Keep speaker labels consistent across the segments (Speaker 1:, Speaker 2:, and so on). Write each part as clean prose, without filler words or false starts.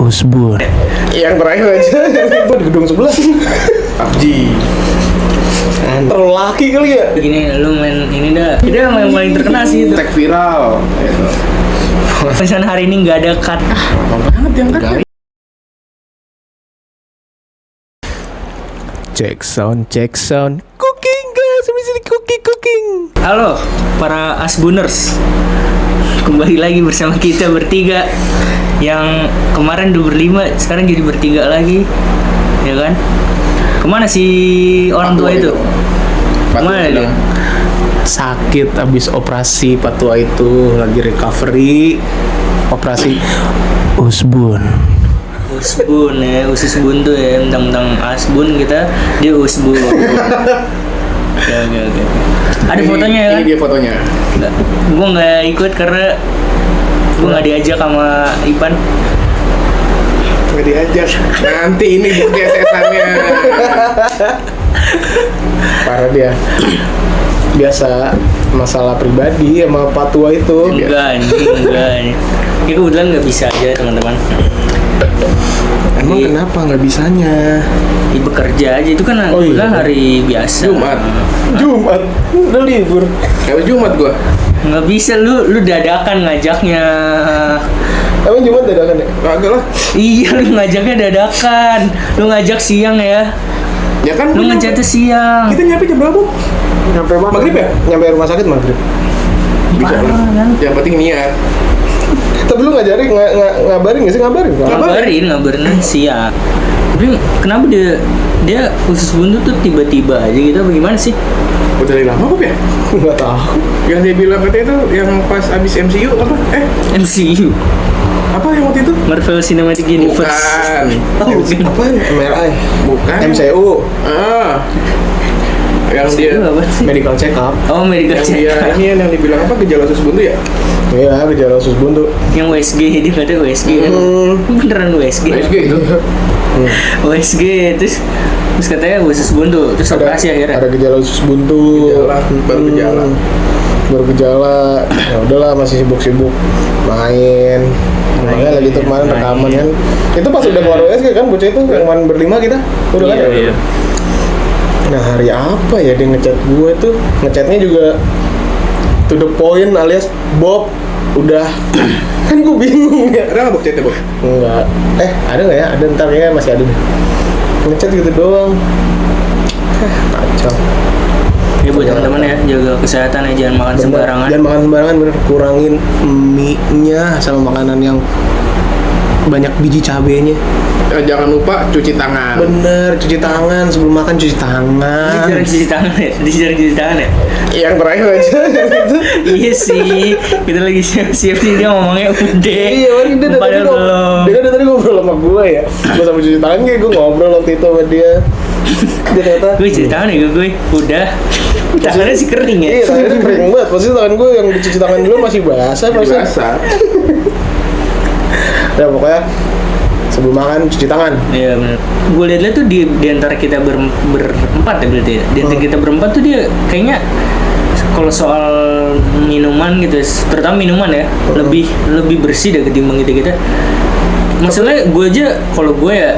Speaker 1: Usbun.
Speaker 2: Yang terakhir aja di gedung sebelah PUBG. Terlalu laki kali ya.
Speaker 3: Gini lu main ini dah. Dia yang paling terkenal sih itu.
Speaker 2: Tag viral.
Speaker 3: Pesan hari ini nggak ada cut.
Speaker 2: Lama banget yang kan.
Speaker 1: Check sound. Cooking guys, sini cooking.
Speaker 3: Halo para Asbuners. Kembali lagi bersama kita bertiga. Yang kemarin udah berlima, sekarang jadi bertiga lagi. Ya kan? Kemana si orang tua itu? Kemana dia?
Speaker 1: Sakit abis operasi patua itu, lagi recovery. Operasi Usbun.
Speaker 3: Usbun ya, usus buntu ya, mentang-mentang Asbun kita, dia Usbun. Oke. Ada fotonya ya kan?
Speaker 2: Ini dia fotonya.
Speaker 3: Gue nggak ikut karena gue nggak diajak sama Ipan.
Speaker 2: Nggak diajak. Nanti ini bukti SSN-nya.
Speaker 1: Parah dia. Biasa masalah pribadi sama patua itu.
Speaker 3: Enggak. Ini kebetulan nggak bisa aja teman-teman.
Speaker 2: Emang
Speaker 3: Jadi,
Speaker 2: kenapa nggak bisanya?
Speaker 3: bekerja aja itu kan
Speaker 1: Oh, iya.
Speaker 3: kebetulan hari biasa.
Speaker 2: Jumat. Udah libur. Kayak Jumat gua.
Speaker 3: Nggak bisa lu dadakan ngajaknya.
Speaker 2: Emang Jumat dadakan ya? Kagak lah.
Speaker 3: Iya lu ngajaknya dadakan. Lu ngajak siang ya.
Speaker 2: Ya kan.
Speaker 3: Lu ngechatnya siang.
Speaker 2: Kita nyampe jam berapa?
Speaker 1: Nyampe mana?
Speaker 2: Maghrib ya?
Speaker 1: Nyampe rumah sakit maghrib.
Speaker 2: Bisa lah.
Speaker 3: Kan?
Speaker 2: Yang penting niat.
Speaker 1: Tapi lu ngabarin nggak sih?
Speaker 3: Ngabarin siang. Tapi kenapa dia khusus buntu tuh tiba-tiba aja gitu apa gimana sih?
Speaker 2: Udah dari lama kok ya?
Speaker 1: Nggak tahu.
Speaker 2: Yang dia bilang katanya itu yang pas abis MCU apa?
Speaker 3: MCU,
Speaker 2: Apa yang waktu itu?
Speaker 3: Marvel Cinematic Universe.
Speaker 2: Bukan.
Speaker 3: Oh, bukan.
Speaker 1: Apaan? MRI.
Speaker 2: Bukan.
Speaker 1: MCU.
Speaker 2: Ah. Yang dia
Speaker 3: MCU apa sih?
Speaker 1: Medical check up.
Speaker 3: Oh, medical
Speaker 2: yang
Speaker 3: check
Speaker 2: dia
Speaker 3: up.
Speaker 2: ini yang dibilang apa gejala usus buntu ya?
Speaker 1: Iya, gejala usus buntu.
Speaker 3: Yang WSG, dia kata WSG kan. Beneran WSG.
Speaker 2: PSG itu.
Speaker 3: WSG terus katanya usus buntu, terus operasi akhirnya.
Speaker 1: Ada gejala usus buntu.
Speaker 2: Gejala, baru gejala.
Speaker 1: Ya udahlah, masih sibuk main. Makanya lagi tuh kemarin rekaman kan. Itu pas udah keluar USG kan, bocah itu yang kemarin berlima kita. Udah kan?
Speaker 3: Iya.
Speaker 1: Nah, hari apa ya dia ngechat gue tuh? Ngechatnya juga to the point alias Bob udah kan gue bingung ya.
Speaker 2: Ada nggak bukti itu, Bob?
Speaker 1: Enggak. Ada nggak ya? Ada, ntar ya, masih ada deh. Ngechat gitu doang. Kacau.
Speaker 3: Ya buat teman-teman ya, jaga kesehatan ya, jangan makan
Speaker 1: Bener.
Speaker 3: sembarangan.
Speaker 1: Jangan makan sembarangan, bener. Kurangin mie-nya sama makanan yang banyak biji cabenya.
Speaker 2: Jangan lupa cuci tangan.
Speaker 1: Bener, cuci tangan sebelum makan, cuci tangan.
Speaker 3: Jarang cuci tangan ya, jarang cuci tangan ya.
Speaker 2: Yang terakhir aja itu.
Speaker 3: Iya sih, kita lagi siap-siap nih, dia ngomongnya udah.
Speaker 1: Iya, kan dia
Speaker 3: Padahal belum.
Speaker 1: Dia kan tadi ngobrol sama gue ya. Gue sama cuci tangan kayak gue ngobrol waktu itu sama dia. Dia kata,
Speaker 3: Gue cuci tangan ya gue, udah. Tangannya sih kering ya.
Speaker 1: iya, tangannya kering banget. Pasti tangan gue yang dicuci tangan dulu masih basah.
Speaker 2: Biasa.
Speaker 1: Ya pokoknya sebelum makan cuci tangan.
Speaker 3: Iya benar. Gue lihat tuh di antara kita berempat ya berarti ya. Di antara kita berempat tuh dia kayaknya kalau soal minuman gitu, terutama minuman ya, lebih bersih deh ketimbang kita. Maksudnya gue aja kalau gue ya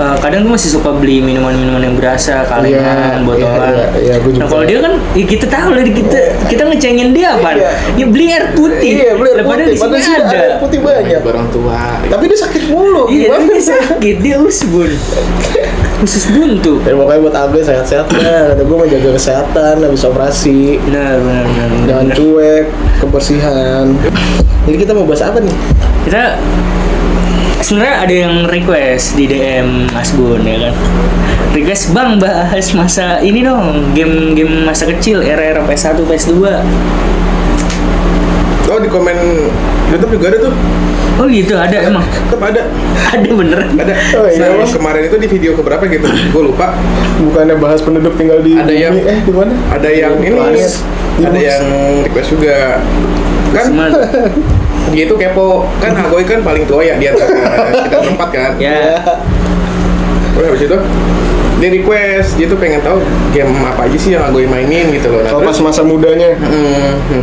Speaker 3: kadang gue masih suka beli minuman-minuman yang berasa kalengan, botolan.
Speaker 1: Iya, gue juga.
Speaker 3: Nah kalau dia kan ya kita tahu lah kita ngecengin dia apa?
Speaker 1: Iya.
Speaker 3: Ya beli air putih.
Speaker 1: Iya, beli air
Speaker 3: Padahal
Speaker 1: putih.
Speaker 3: di sini
Speaker 1: Padahal sih ada air putih banyak.
Speaker 2: Orang tua.
Speaker 1: Tapi dia sakit mulu.
Speaker 3: Iya,
Speaker 1: Gimana?
Speaker 3: tapi dia sakit, dia usbun. Usus buntu.
Speaker 1: Ya pokoknya buat Abe sehat-sehat ya. Kata gue menjaga kesehatan habis operasi.
Speaker 3: Benar.
Speaker 1: Jangan cuek, kebersihan. Jadi kita mau bahas apa nih?
Speaker 3: Kita sebenarnya ada yang request di DM Asbun ya kan. Request bang bahas masa ini dong, game masa kecil era PS1, PS2.
Speaker 2: Oh, di komen YouTube juga ada tuh.
Speaker 3: Oh gitu, ada emang.
Speaker 2: Tetap ada.
Speaker 3: Ada beneran.
Speaker 2: Ada.
Speaker 1: Oh, iya,
Speaker 2: Nah,
Speaker 1: Mas.
Speaker 2: kemarin itu di video keberapa gitu? Gue lupa.
Speaker 1: Bukannya bahas penduduk tinggal di
Speaker 2: Ada yang-
Speaker 1: bumi, di mana?
Speaker 2: Ada yang ini,
Speaker 1: Planet.
Speaker 2: ada
Speaker 1: Di
Speaker 2: yang request juga. Kan
Speaker 3: Cuman,
Speaker 2: dia itu kepo. Kan Agoy kan paling tua ya di antara kita berempat kan.
Speaker 3: ya
Speaker 2: Terus habis itu dia request, dia tuh pengen tahu game apa aja sih yang Agoy mainin gitu loh. Nah,
Speaker 1: Oh, pas
Speaker 2: terus,
Speaker 1: masa mudanya.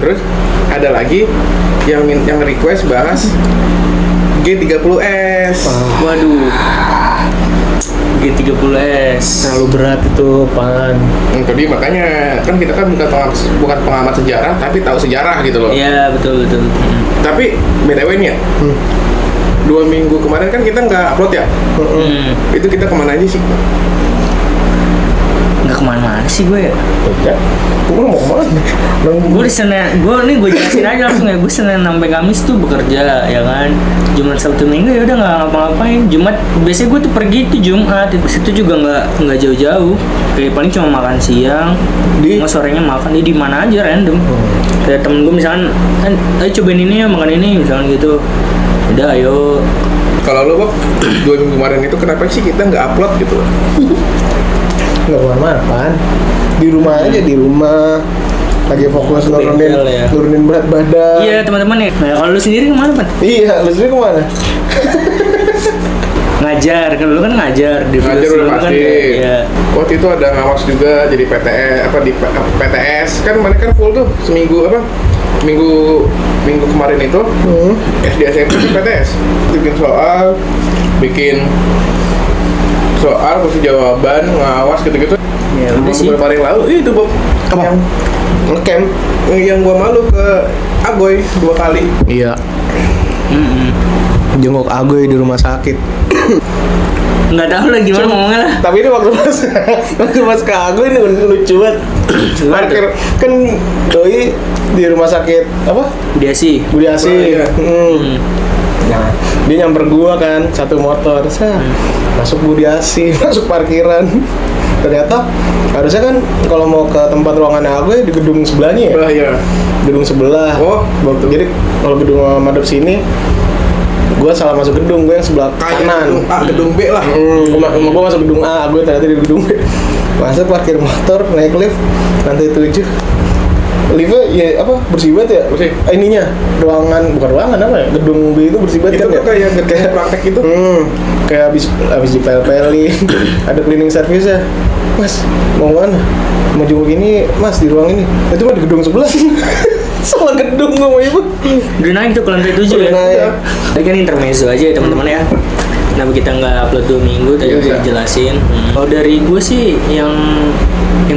Speaker 2: terus ada lagi yang request bahas G30S. G30S.
Speaker 3: Waduh. G30S.
Speaker 1: Terlalu berat itu, Pan.
Speaker 2: Jadi makanya kan kita kan bukan pengamat sejarah tapi tahu sejarah gitu loh.
Speaker 3: Iya, betul.
Speaker 2: Tapi BTW nih ya. 2 minggu kemarin kan kita nggak upload ya. Itu kita kemana aja sih?
Speaker 3: Nggak kemana-mana sih gue ya.
Speaker 1: Ya, gue mau kemana?
Speaker 3: Gue di Senin, gue jelasin aja langsung ya. Gue Senin sampai Kamis tuh bekerja, ya kan. Jumat, Sabtu, Minggu ya udah nggak ngapa-ngapain. Jumat biasanya gue tuh pergi tuh Jumat. Di situ juga nggak jauh-jauh. Kayak paling cuma makan siang, nggak sorenya makan di mana aja random. Kayak temen gue misalkan, ayo cobain ini ya, makan ini misalkan gitu. Udah ayo.
Speaker 2: Kalau lo Bob, 2 minggu kemarin itu kenapa sih kita nggak upload gitu?
Speaker 1: Nggak kemana-mana, Pan. Di rumah aja, di rumah. Lagi fokus
Speaker 3: Bengkel ya.
Speaker 1: nurunin berat badan.
Speaker 3: Iya teman-teman ya. Nah, kalau lu sendiri kemana Pan?
Speaker 1: Iya, lu sendiri kemana?
Speaker 3: Ngajar, kan lu kan ngajar di
Speaker 2: Ngajar udah
Speaker 3: kan,
Speaker 2: pasti.
Speaker 3: ya.
Speaker 2: Waktu itu ada ngawas juga jadi PTS kan kemarin kan full tuh seminggu minggu kemarin itu SD SMP PTS bikin soal kasih jawaban ngawas gitu-gitu.
Speaker 3: Ya udah sih.
Speaker 2: Beberapa hari yang lalu itu Bob
Speaker 1: Apa? Ngecamp.
Speaker 2: yang gua malu ke Agoy 2 kali.
Speaker 1: Iya. Jenguk Agoy di rumah sakit.
Speaker 3: Nggak tahu lah gimana ngomongnya lah.
Speaker 1: Tapi ini waktu pas ke Agoy ini lucu banget. Parkir kan doi di rumah sakit apa?
Speaker 3: Dia sih.
Speaker 1: Budi Asi.
Speaker 2: Oh, iya.
Speaker 1: Nah, dia nyamper gua kan satu motor. Masuk Budi Asi, masuk parkiran. Ternyata harusnya kan kalau mau ke tempat ruangan Agoy di gedung sebelahnya ya.
Speaker 2: Iya.
Speaker 1: Gedung sebelah.
Speaker 2: Oh,
Speaker 1: Jadi kalau gedung madep sini gua salah masuk gedung, gue yang sebelah
Speaker 2: Kayak
Speaker 1: kanan.
Speaker 2: gedung A, gedung B lah.
Speaker 1: Gua masuk gedung A, gue ternyata di gedung B. Masuk parkir motor, naik lift lantai 7. Liftnya ya apa bersih banget ya?
Speaker 2: Bersih.
Speaker 1: Ininya bukan ruangan apa ya? Gedung B itu bersih banget
Speaker 2: Itu
Speaker 1: kan
Speaker 2: tuh
Speaker 1: ya?
Speaker 2: kayak praktek gitu.
Speaker 1: Kayak habis dipel-pelin. Ada cleaning service ya. Mas, mau mana? Mau jenguk ini, Mas, di ruang ini. Itu mah di gedung sebelah. Salah gedung gua mau ibu.
Speaker 3: Udah naik tuh ke lantai 7
Speaker 1: Udah
Speaker 3: ya.
Speaker 1: naik.
Speaker 3: Tadi kan intermezzo aja ya teman-teman ya. Kenapa kita nggak upload 2 minggu tadi
Speaker 2: Biasa.
Speaker 3: udah dijelasin. Kalau dari gue sih yang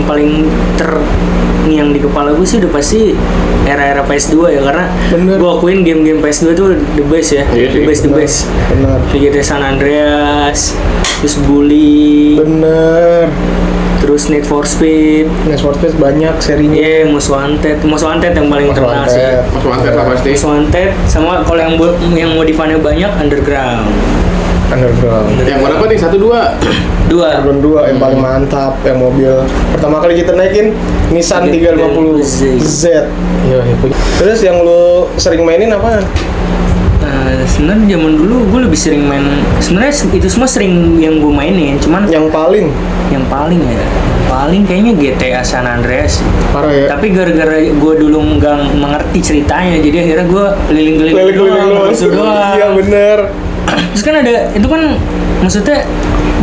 Speaker 3: paling yang di kepala gue sih udah pasti era-era PS2 ya, karena
Speaker 1: Bener.
Speaker 3: gue akuin game-game PS2 tuh the best ya.
Speaker 2: Iya sih,
Speaker 3: The best.
Speaker 1: Benar.
Speaker 3: Kayak GTA San Andreas, terus Bully,
Speaker 1: Bener.
Speaker 3: terus Need for Speed,
Speaker 1: Need for Speed banyak serinya.
Speaker 3: iya Most Wanted yang paling
Speaker 1: Most
Speaker 3: terkenal
Speaker 1: Wanted.
Speaker 3: sih.
Speaker 2: Mas Wanted lah pasti.
Speaker 3: Most Wanted sama kalau yang modifannya banyak Underground.
Speaker 1: Underground.
Speaker 2: Yang berapa nih? 1, 2?
Speaker 3: 2.
Speaker 1: Underground 2 yang paling mantap, yang mobil pertama kali kita naikin Nissan 350 Z. Iya, punya. Terus yang lu sering mainin apaan?
Speaker 3: Sebenarnya zaman dulu gue lebih sering main. Sebenarnya itu semua sering yang gue mainin, cuman
Speaker 1: Yang paling
Speaker 3: paling kayaknya GTA San Andreas.
Speaker 1: parah ya.
Speaker 3: Tapi gara-gara gue dulu nggak mengerti ceritanya, jadi akhirnya gue keliling-keliling doang, gitu doang.
Speaker 1: Iya bener.
Speaker 3: Terus kan ada itu kan maksudnya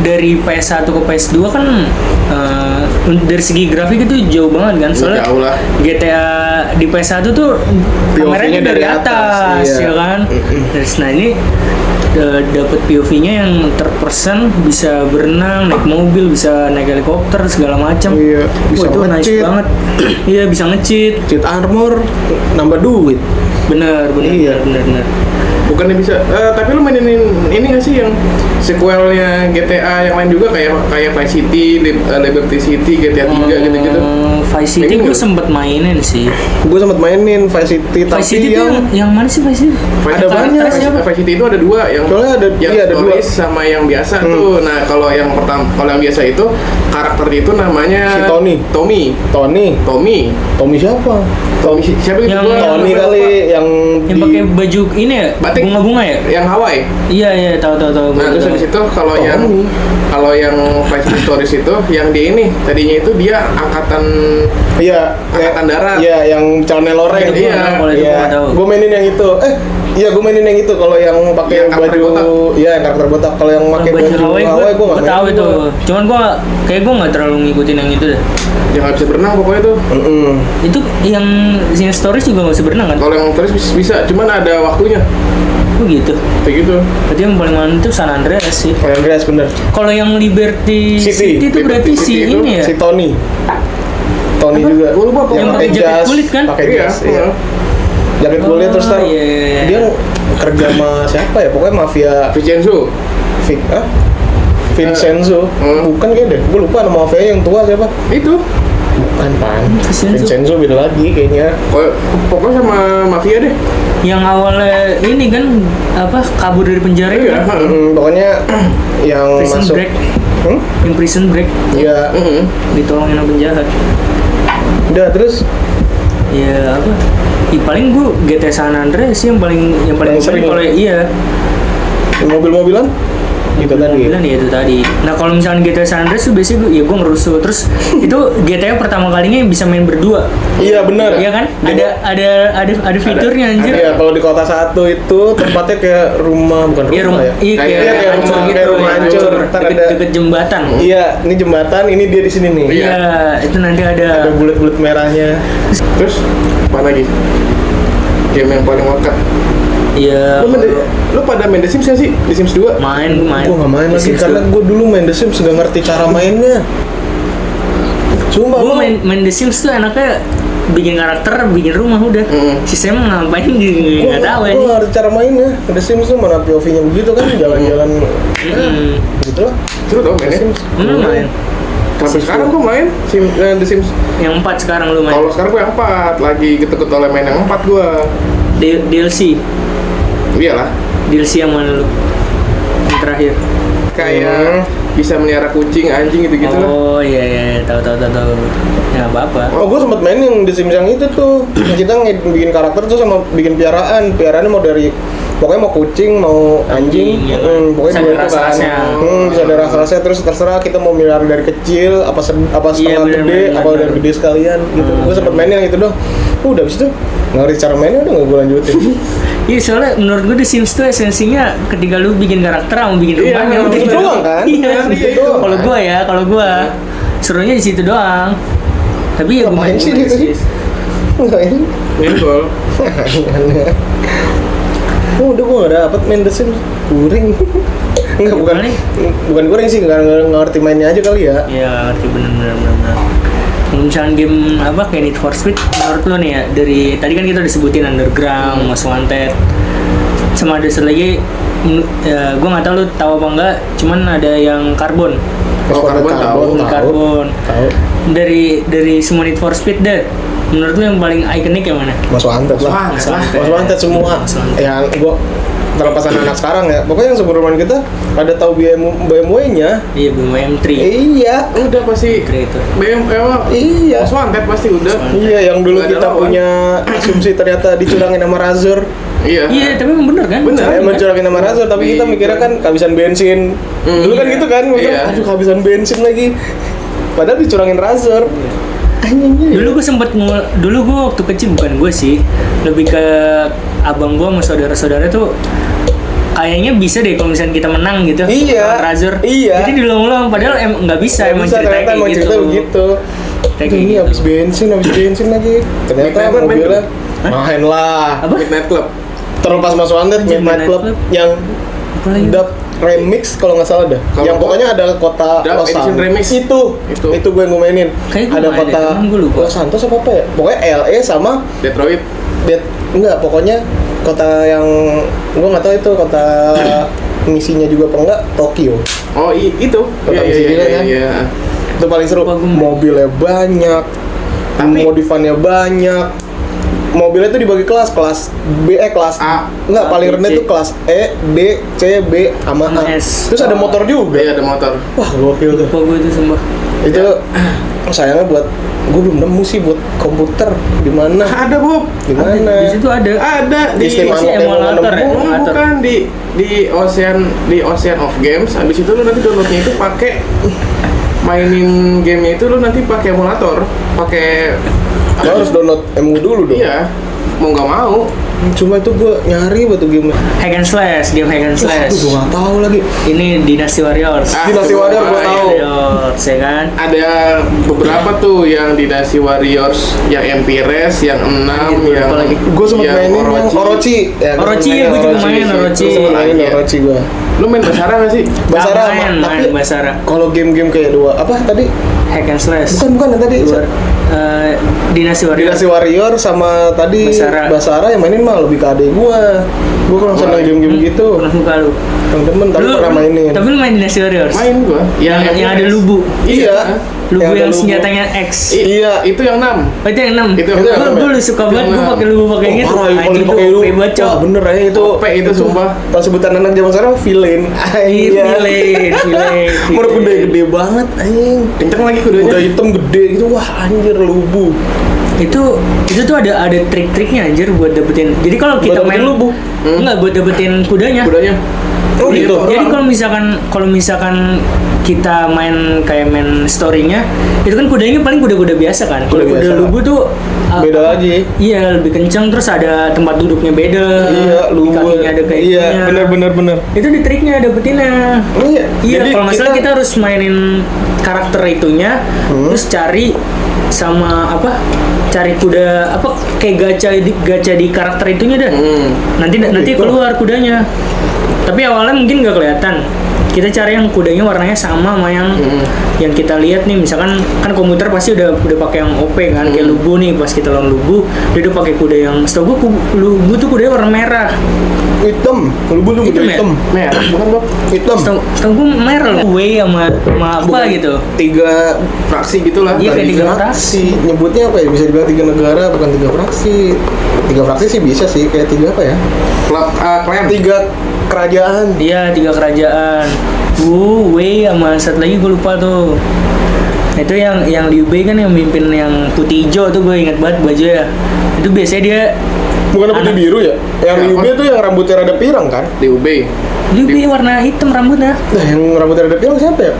Speaker 3: dari PS1 ke PS2 kan dari segi grafik itu jauh banget kan, soalnya
Speaker 2: Jauh lah.
Speaker 3: GTA di PS1 tuh kameranya
Speaker 1: POV-nya
Speaker 3: dari
Speaker 1: dari
Speaker 3: atas,
Speaker 1: atas, iya.
Speaker 3: ya kan. Terus nah ini dapat POV-nya yang third person, bisa berenang, naik mobil, bisa naik helikopter segala macam.
Speaker 1: Iya, bisa
Speaker 3: Wah, itu nice
Speaker 1: nge-cheat.
Speaker 3: banget. Iya, bisa nge-cheat.
Speaker 1: Cheat armor nambah duit.
Speaker 3: Bener.
Speaker 1: Iya.
Speaker 2: Bukannya bisa, tapi lu mainin ini nggak sih yang sequelnya GTA yang lain juga kayak Vice City, Liberty City, GTA 3 gitu-gitu?
Speaker 3: Vice City
Speaker 2: Mainin
Speaker 3: gue
Speaker 2: nggak?
Speaker 3: sempet mainin sih.
Speaker 1: Gue sempat mainin Vice City,
Speaker 3: Vice
Speaker 1: tapi
Speaker 3: City tuh yang mana sih Vice City?
Speaker 1: Ada banyak.
Speaker 2: Vice City itu ada 2 yang
Speaker 1: Soalnya ada-
Speaker 2: yang
Speaker 1: iya, ada
Speaker 2: stories
Speaker 1: 2.
Speaker 2: sama yang biasa tuh. Nah kalau yang biasa itu karakternya itu namanya
Speaker 1: Si Tony. Tommy siapa?
Speaker 2: Tommy siapa gitu?
Speaker 3: Yang-
Speaker 1: Tony kali yang
Speaker 3: Yang pakai baju ini ya,
Speaker 2: Batik.
Speaker 3: bunga-bunga ya?
Speaker 2: yang Hawaii.
Speaker 3: Iya tahu.
Speaker 2: Nah terus habis itu kalau yang Vice City Stories itu yang dia ini tadinya itu dia angkatan Angkatan darat.
Speaker 1: Iya, yang calonnya loreng.
Speaker 3: Itu gua nggak tahu, kalau itu gua nggak tahu.
Speaker 1: Gue mainin yang itu. Iya, gue mainin yang itu. Kalau yang pakai
Speaker 2: Yang karakter
Speaker 1: baju,
Speaker 2: botak.
Speaker 1: iya yang karakter botak. Kalau yang pakai baju Hawaii, gue nggak
Speaker 3: tahu
Speaker 1: mainin.
Speaker 3: itu. Cuman gue nggak terlalu ngikutin yang itu deh.
Speaker 2: yang nggak bisa berenang pokoknya tuh.
Speaker 3: Itu yang stories juga nggak bisa berenang kan?
Speaker 2: Kalau yang terus bisa, cuman ada waktunya.
Speaker 3: Oh gitu.
Speaker 2: Kayak gitu.
Speaker 3: Berarti yang paling mantap San Andreas sih.
Speaker 1: Andreas bener.
Speaker 3: Kalau yang Liberty
Speaker 1: City.
Speaker 3: City itu berarti
Speaker 2: Liberty
Speaker 3: si
Speaker 2: City itu
Speaker 3: ini ya.
Speaker 1: Si Tony
Speaker 2: Apa?
Speaker 1: juga
Speaker 2: Gua lupa,
Speaker 3: yang
Speaker 1: pakai
Speaker 3: pakai jaket
Speaker 1: jas,
Speaker 3: kulit kan?
Speaker 1: pakai
Speaker 2: Iya.
Speaker 1: jas, iya. Jaket kulit terus
Speaker 3: Oh, iya.
Speaker 1: dia kerja sama siapa ya? Pokoknya mafia
Speaker 2: Vincenzo.
Speaker 1: Vincenzo. Bukan kayak deh. Gue lupa nama mafia yang tua siapa?
Speaker 2: Itu.
Speaker 1: Bukan pan.
Speaker 3: Vincenzo.
Speaker 1: Vincenzo beda lagi kayaknya.
Speaker 2: Pokoknya sama mafia deh.
Speaker 3: Yang awalnya ini kan apa kabur dari penjara itu
Speaker 2: Iya.
Speaker 3: kan?
Speaker 1: Pokoknya yang
Speaker 3: Prison
Speaker 1: masuk.
Speaker 3: Break.
Speaker 1: Hmm?
Speaker 3: Yang Prison Break
Speaker 1: Iya.
Speaker 3: ditolongin sama penjahat.
Speaker 1: Udah terus
Speaker 3: Ya apa? Paling gue GTA San Andreas sih yang paling
Speaker 1: Paling
Speaker 3: gue
Speaker 1: sering
Speaker 3: main kalau
Speaker 1: ya?
Speaker 3: iya.
Speaker 1: mobil-mobilan itu tadi.
Speaker 3: Bilang ya itu tadi. Nah kalau misalnya GTA San Andreas tuh biasanya gue ngerusuh. Terus itu GTA pertama kalinya yang bisa main berdua.
Speaker 1: Iya benar.
Speaker 3: Iya kan? Ada fiturnya anjir.
Speaker 1: Iya, kalau di kota satu itu tempatnya kayak rumah, bukan
Speaker 3: Iya
Speaker 1: rumah ya.
Speaker 3: Iya
Speaker 2: Kayak
Speaker 3: kayak
Speaker 2: rumah-
Speaker 3: hancur
Speaker 1: kayak rumah hancur. Ntar ada-
Speaker 3: deket jembatan.
Speaker 1: Iya, ini jembatan, ini dia di sini nih.
Speaker 3: Iya, itu nanti
Speaker 1: Ada
Speaker 3: ada.
Speaker 1: bulat-bulat merahnya.
Speaker 2: Terus apa lagi? Game yang paling melekat.
Speaker 3: Iya.
Speaker 2: Lu pada main The Sims gak sih? The Sims 2?
Speaker 3: Main.
Speaker 1: Gue gak main lagi
Speaker 3: Sims
Speaker 1: karena gue dulu main The Sims gak ngerti cara mainnya. Sumpah
Speaker 3: gue
Speaker 1: gua-
Speaker 3: main The Sims tuh enaknya bikin karakter, bikin rumah udah. Sistemnya ngapain gitu nggak tahu ya.
Speaker 1: Gue gak ngerti cara mainnya. The Sims tuh mana POV-nya begitu kan, jalan-jalan. Gitu lah.
Speaker 2: Seru tau
Speaker 1: The
Speaker 2: mainnya.
Speaker 1: Sims.
Speaker 3: Main.
Speaker 2: Sampai sekarang gua main The Sims.
Speaker 3: Yang 4 sekarang lu main.
Speaker 2: Kalau sekarang gua yang 4, lagi ketekut oleh main yang 4 gua.
Speaker 3: DLC
Speaker 2: Iyalah,
Speaker 3: yang mana lu? Yang terakhir.
Speaker 2: kayak bisa melihara kucing, anjing gitu-gitu lah.
Speaker 3: Oh iya tahu. Ya apa-apa.
Speaker 1: Oh, gue sempet main yang The Sims yang itu tuh. Yang kita bikin karakter tuh sama bikin piaraan. Piaraannya mau dari pokoknya mau kucing, mau anjing,
Speaker 3: Iya.
Speaker 1: pokoknya
Speaker 3: Bisa
Speaker 1: dua
Speaker 3: ada
Speaker 1: itu kan.
Speaker 3: rasa-rasanya.
Speaker 1: Bisa ada rasa-rasanya, terus terserah kita mau melihara dari kecil, apa setengah
Speaker 3: bener,
Speaker 1: gede,
Speaker 3: bener,
Speaker 1: apa
Speaker 3: bener.
Speaker 1: dari gede sekalian gitu. Gue sempet main yang itu dong. Udah abis itu nggak ngerti cara mainnya, udah nggak gue lanjutin.
Speaker 3: Iya soalnya menurut gue The Sims tuh esensinya ketika lu bikin karakter sama bikin
Speaker 2: Iya,
Speaker 3: rumahnya udah
Speaker 1: gitu
Speaker 3: gitu
Speaker 1: doang kan?
Speaker 3: Iya.
Speaker 1: Gitu doang.
Speaker 3: Kalau gua serunya di situ doang. Tapi ya gue
Speaker 1: Ngapain sih gitu sih? Ngapain?
Speaker 2: Main-gol.
Speaker 1: Udah gue nggak dapet main The Sims, kuring. Enggak, bukan kuring sih, nggak ngerti mainnya aja kali ya.
Speaker 3: Iya ngerti bener. Kalau misalnya game apa kayak Need for Speed, menurut lo nih ya dari tadi kan kita udah sebutin Underground, Most Wanted, sama ada satu lagi, ya, gue nggak tahu lo tahu apa enggak, cuman ada yang Carbon.
Speaker 2: Oh, Carbon tahu.
Speaker 3: Carbon.
Speaker 1: Tahu.
Speaker 3: Dari semua Need for Speed deh, menurut lo yang paling ikonik yang mana?
Speaker 1: Mas Wanted lah.
Speaker 2: Mas Wanted.
Speaker 1: Mas Wanted semua.
Speaker 3: Mas Wanted.
Speaker 1: Yang gue terlepas anak sekarang ya. Pokoknya yang sebelum kita ada tahu BMW-nya.
Speaker 3: Iya BMW M3.
Speaker 1: Iya.
Speaker 2: Udah pasti
Speaker 3: M3 itu.
Speaker 1: Iya.
Speaker 2: Most Wanted pasti udah.
Speaker 1: Iya, yang dulu
Speaker 2: Nggak ada
Speaker 1: kita
Speaker 2: lawan.
Speaker 1: punya asumsi ternyata dicurangin sama Razor.
Speaker 2: Iya.
Speaker 3: Iya tapi emang bener kan?
Speaker 2: Bener.
Speaker 1: Saya mencurangin sama Razor, tapi kita mikirnya kan kehabisan bensin. Dulu kan
Speaker 2: iya.
Speaker 1: gitu kan, mikir,
Speaker 2: Iya.
Speaker 1: aduh kehabisan bensin lagi. Padahal dicurangin Razor.
Speaker 3: Dulu gue waktu kecil, bukan gue sih, lebih ke abang gue sama saudara-saudara tuh kayaknya bisa deh kalau misalnya kita menang gitu.
Speaker 1: Iya.
Speaker 3: lawan Razor.
Speaker 1: Iya.
Speaker 3: Jadi diulang-ulang padahal nggak bisa, emang
Speaker 1: Bisa,
Speaker 3: ceritanya
Speaker 1: ternyata
Speaker 3: kayak
Speaker 1: emang
Speaker 3: gitu.
Speaker 1: cerita begitu.
Speaker 3: Kayak
Speaker 1: Ini
Speaker 3: gitu.
Speaker 1: habis bensin lagi. Ternyata
Speaker 2: Midnight Club main
Speaker 1: mobilnya
Speaker 3: Hah?
Speaker 1: main lah.
Speaker 3: Apa?
Speaker 2: Midnight Club.
Speaker 1: Terlepas Mas Wanted,
Speaker 3: Midnight
Speaker 1: Midnight Club
Speaker 3: Club.
Speaker 1: yang
Speaker 3: Apa lagi?
Speaker 1: dub remix kalau nggak salah dah.
Speaker 2: Kalau
Speaker 1: Yang
Speaker 2: gua-
Speaker 1: pokoknya ada kota
Speaker 2: Dub
Speaker 1: Los
Speaker 2: edition
Speaker 1: Santos.
Speaker 2: remix.
Speaker 1: Itu gue yang gue mainin.
Speaker 3: Kayak gua
Speaker 1: Ada
Speaker 3: main
Speaker 1: kota
Speaker 3: deh, cuman gua lupa.
Speaker 1: Los Santos apa ya? Pokoknya LA sama
Speaker 2: Detroit.
Speaker 1: enggak, pokoknya kota yang gue nggak tahu itu kota misinya juga apa enggak, Tokyo.
Speaker 2: Oh, itu.
Speaker 1: Kota misi juga kan?
Speaker 2: Iya.
Speaker 1: Itu paling seru.
Speaker 3: Lupa gua.
Speaker 1: Mobilnya banyak,
Speaker 2: Tapi-
Speaker 1: modifannya banyak. Mobilnya tuh dibagi kelas kelas
Speaker 2: A.
Speaker 1: Enggak, paling
Speaker 3: B,
Speaker 1: rendah
Speaker 3: C.
Speaker 1: tuh kelas E, D, C, B sama
Speaker 3: Sama
Speaker 1: A.
Speaker 3: S.
Speaker 1: Terus ada motor juga.
Speaker 2: Iya, ada motor.
Speaker 1: Wah, gokil tuh.
Speaker 3: Lupa gue itu sumpah.
Speaker 1: Itu sayangnya buat gue belum nemu sih buat komputer di mana?
Speaker 2: Ada, Bob.
Speaker 1: Di mana?
Speaker 3: Di situ ada.
Speaker 2: Ada
Speaker 1: Di Steam
Speaker 3: sih
Speaker 1: Analog yang
Speaker 3: emulator ya?
Speaker 1: nemu.
Speaker 3: Emulator.
Speaker 2: Bukan di Ocean of Games. Habis itu lu nanti downloadnya itu pakai mainin gamenya itu lu nanti pakai emulator, pakai
Speaker 1: Lo harus download MU dulu dong.
Speaker 2: iya, mau nggak mau
Speaker 1: Cuma itu gue nyari batu game.
Speaker 3: Hack and slash, game hack and slash.
Speaker 1: Gue nggak tahu lagi.
Speaker 3: Ini Dynasty Warriors.
Speaker 1: Dynasty Warriors gue tahu.
Speaker 3: Warriors, ya kan?
Speaker 2: Ada beberapa tuh yang Dynasty Warriors, yang Empires, yang 6,
Speaker 3: Anjir,
Speaker 2: yang
Speaker 3: apa lagi?
Speaker 1: Gue sempet
Speaker 2: yang
Speaker 1: mainin yang Orochi. Ya, gua
Speaker 3: Orochi,
Speaker 1: sempet
Speaker 3: gue juga main
Speaker 1: sih.
Speaker 3: Orochi.
Speaker 1: Gua sempet main
Speaker 2: Iya.
Speaker 1: Orochi gue.
Speaker 2: Lu main Basara nggak sih?
Speaker 1: Basara,
Speaker 3: main
Speaker 1: tapi
Speaker 3: Basara.
Speaker 1: kalau game-game kayak dua apa tadi?
Speaker 3: Hack and slash.
Speaker 1: Bukan yang tadi.
Speaker 3: Dynasty Warriors.
Speaker 1: Dynasty Warrior sama tadi Basara yang mainin mah lebih ke adek gua. Gua kalau seneng game-game gitu.
Speaker 3: Pernah suka lu.
Speaker 1: Yang demen tapi pernah mainin.
Speaker 3: Tapi lu main Dynasty Warriors?
Speaker 2: Main gua.
Speaker 3: Yang ada lubu.
Speaker 1: Iya.
Speaker 3: Lubu yang
Speaker 1: ada lubu.
Speaker 3: senjatanya X.
Speaker 1: Iya.
Speaker 2: Itu yang 6.
Speaker 3: Oh, itu yang 6.
Speaker 2: Itu yang enam.
Speaker 3: Gue lu suka banget gue pakai lubu pakai gitu.
Speaker 1: Parah, kalau
Speaker 3: Anjing
Speaker 1: dipakai
Speaker 3: tuh
Speaker 1: lu.
Speaker 3: OP banget, Cok.
Speaker 1: Wah, bener aja itu.
Speaker 2: OP itu sumpah.
Speaker 1: Kalau sebutan anak zaman sekarang villain.
Speaker 3: Iya, villain.
Speaker 1: Menurut gede banget anjing.
Speaker 2: Kenceng lagi kudanya.
Speaker 1: Udah hitam gede gitu. Wah, anjir lubu.
Speaker 3: itu tuh ada trik-triknya anjir buat dapetin. Jadi kalau kita
Speaker 1: Buat dapetin
Speaker 3: main
Speaker 1: lubu?
Speaker 3: enggak buat dapetin kudanya.
Speaker 1: Oh gitu.
Speaker 3: Jadi kalau misalkan kita main kayak main story-nya, itu kan kudanya paling kuda-kuda biasa kan. Kalau
Speaker 1: Kuda
Speaker 3: kuda
Speaker 1: biasa.
Speaker 3: lubu tuh
Speaker 1: Beda lagi.
Speaker 3: Iya, lebih kenceng, terus ada tempat duduknya beda.
Speaker 1: Iya,
Speaker 3: Di
Speaker 1: lubu.
Speaker 3: kakinya ada kayak
Speaker 1: Iya,
Speaker 3: itunya.
Speaker 1: bener.
Speaker 3: Itu di triknya dapetinnya.
Speaker 1: Oh iya.
Speaker 3: Iya,
Speaker 1: Jadi
Speaker 3: kalau masalah kita harus mainin karakter itunya, terus cari sama apa? Cari kuda apa kayak gacha di karakter itunya dah. Nanti
Speaker 1: Gitu.
Speaker 3: keluar kudanya. Tapi awalnya mungkin nggak kelihatan. Kita cari yang kudanya warnanya sama sama yang kita lihat nih, misalkan kan komputer pasti udah pakai yang OP kan, kayak lubu nih, pas kita lawan lubu dia udah pakai kuda yang setahu gua lubu tuh kudanya warna merah.
Speaker 1: hitam. Lubu tuh
Speaker 3: Hitam ya?
Speaker 1: hitam.
Speaker 2: Merah, bukan Bob?
Speaker 1: Hitam.
Speaker 3: Setahu gua merah loh. Way sama apa
Speaker 1: Bukan.
Speaker 3: gitu.
Speaker 1: 3
Speaker 2: Fraksi gitulah.
Speaker 3: Iya, kayak
Speaker 1: tiga
Speaker 3: 3
Speaker 1: fraksi. Nyebutnya apa ya? Bisa dibilang 3 negara, bukan 3 fraksi. 3 fraksi sih bisa sih, kayak 3 apa ya?
Speaker 2: Klub klan.
Speaker 1: 3 kerajaan.
Speaker 3: Iya, 3 kerajaan. Wei sama satu lagi gue lupa tuh. Itu yang Liu Bei kan yang mimpin yang putih hijau tuh, gue ingat banget baju ya. Itu biasanya dia
Speaker 1: Bukan putih biru ya? Yang
Speaker 2: Siapa?
Speaker 1: Liu Bei tuh yang rambutnya rada pirang kan?
Speaker 2: Di UB.
Speaker 3: Liu Bei warna hitam rambutnya.
Speaker 1: Nah, yang rambutnya rada pirang siapa ya?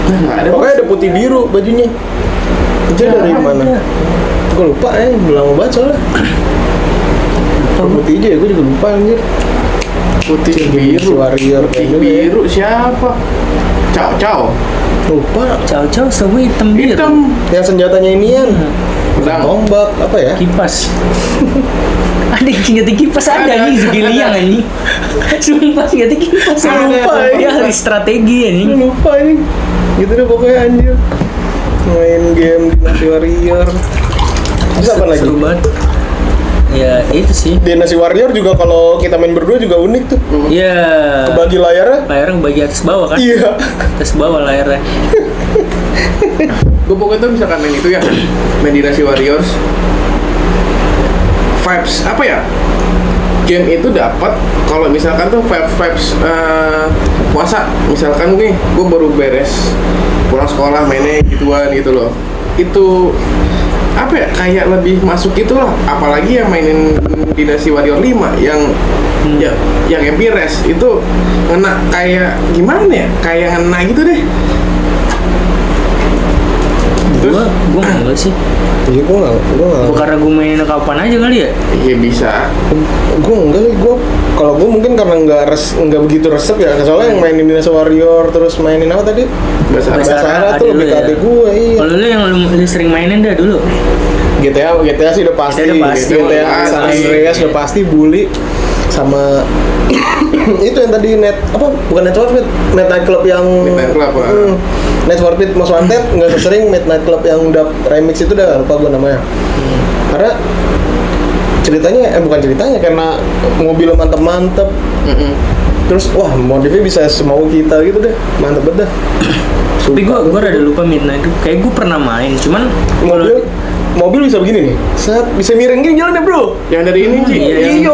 Speaker 2: Nggak ada.
Speaker 1: Pokoknya ada putih biru bajunya. Itu dari mana? Gue lupa udah lama banget soalnya. Putih hijau ya, gue juga lupa anjir.
Speaker 2: Putih
Speaker 1: Si
Speaker 2: biru.
Speaker 1: warrior
Speaker 2: Putih
Speaker 1: kayak gitu ya.
Speaker 2: biru siapa? Cao.
Speaker 1: Lupa.
Speaker 3: Cao sama hitam biru.
Speaker 2: Hitam.
Speaker 1: Yang senjatanya inian.
Speaker 2: Pedang.
Speaker 1: Tombak apa ya?
Speaker 3: Kipas. Ada yang senjata kipas ada nih Zugiliang anjing. Sumpah senjata kipas
Speaker 2: Ada.
Speaker 3: lupa. Dia ahli strategi anjing.
Speaker 1: Lupa ini. Gitu deh pokoknya anjir. Main game Dynasty Warrior. Terus apa lagi?
Speaker 3: Seru banget. Ya itu sih.
Speaker 1: Dynasty Warrior juga kalau kita main berdua juga unik tuh.
Speaker 3: Ya.
Speaker 1: Kebagi layarnya.
Speaker 3: Layarnya bagi atas bawah kan?
Speaker 1: Iya.
Speaker 3: Atas bawah layarnya.
Speaker 2: Gue pokoknya tuh misalkan main itu ya, main Dynasty Warriors, vibes apa ya? Game itu dapat kalau misalkan tuh vibes puasa. Misalkan nih, gue baru beres pulang sekolah mainnya gituan gitu loh. Itu apa ya, kayak lebih masuk gitu lah. Apalagi yang mainin Dynasty Warrior 5 yang yang Empires itu ngena kayak gimana ya? Kayak ngena gitu deh. Terus
Speaker 3: Gua enggak sih.
Speaker 1: Iya gue nggak.
Speaker 3: Karena gue main kapan aja kali ya.
Speaker 2: iya bisa.
Speaker 1: Gue enggak sih. Kalau gue mungkin karena nggak begitu resep ya. Soalnya yang mainin Dynasty Warrior terus mainin apa tadi?
Speaker 2: Basara.
Speaker 1: Basara tuh
Speaker 3: adek
Speaker 1: lebih
Speaker 3: lu
Speaker 1: ke
Speaker 3: ya.
Speaker 1: adek gue. Iya.
Speaker 3: Kalau lu yang lu sering mainin dah dulu.
Speaker 1: GTA sih udah pasti.
Speaker 3: GTA udah pasti.
Speaker 1: GTA San Andreas udah pasti, Bully sama itu yang tadi bukan Net Warped, Midnight Club yang
Speaker 2: Midnight Club,
Speaker 1: Net Warped Most Wanted nggak sesering Midnight Club yang udah remix itu dah lupa gue namanya. Karena ceritanya bukan ceritanya karena mobil mantep terus wah modifnya bisa semau kita gitu deh, mantep banget dah.
Speaker 3: Tapi gue rada lupa Midnight itu. Kayak gue pernah main, cuman
Speaker 1: mobil bisa begini nih, saat bisa miring gini jalannya bro.
Speaker 2: Yang dari ini sih,
Speaker 3: Iya.
Speaker 2: yang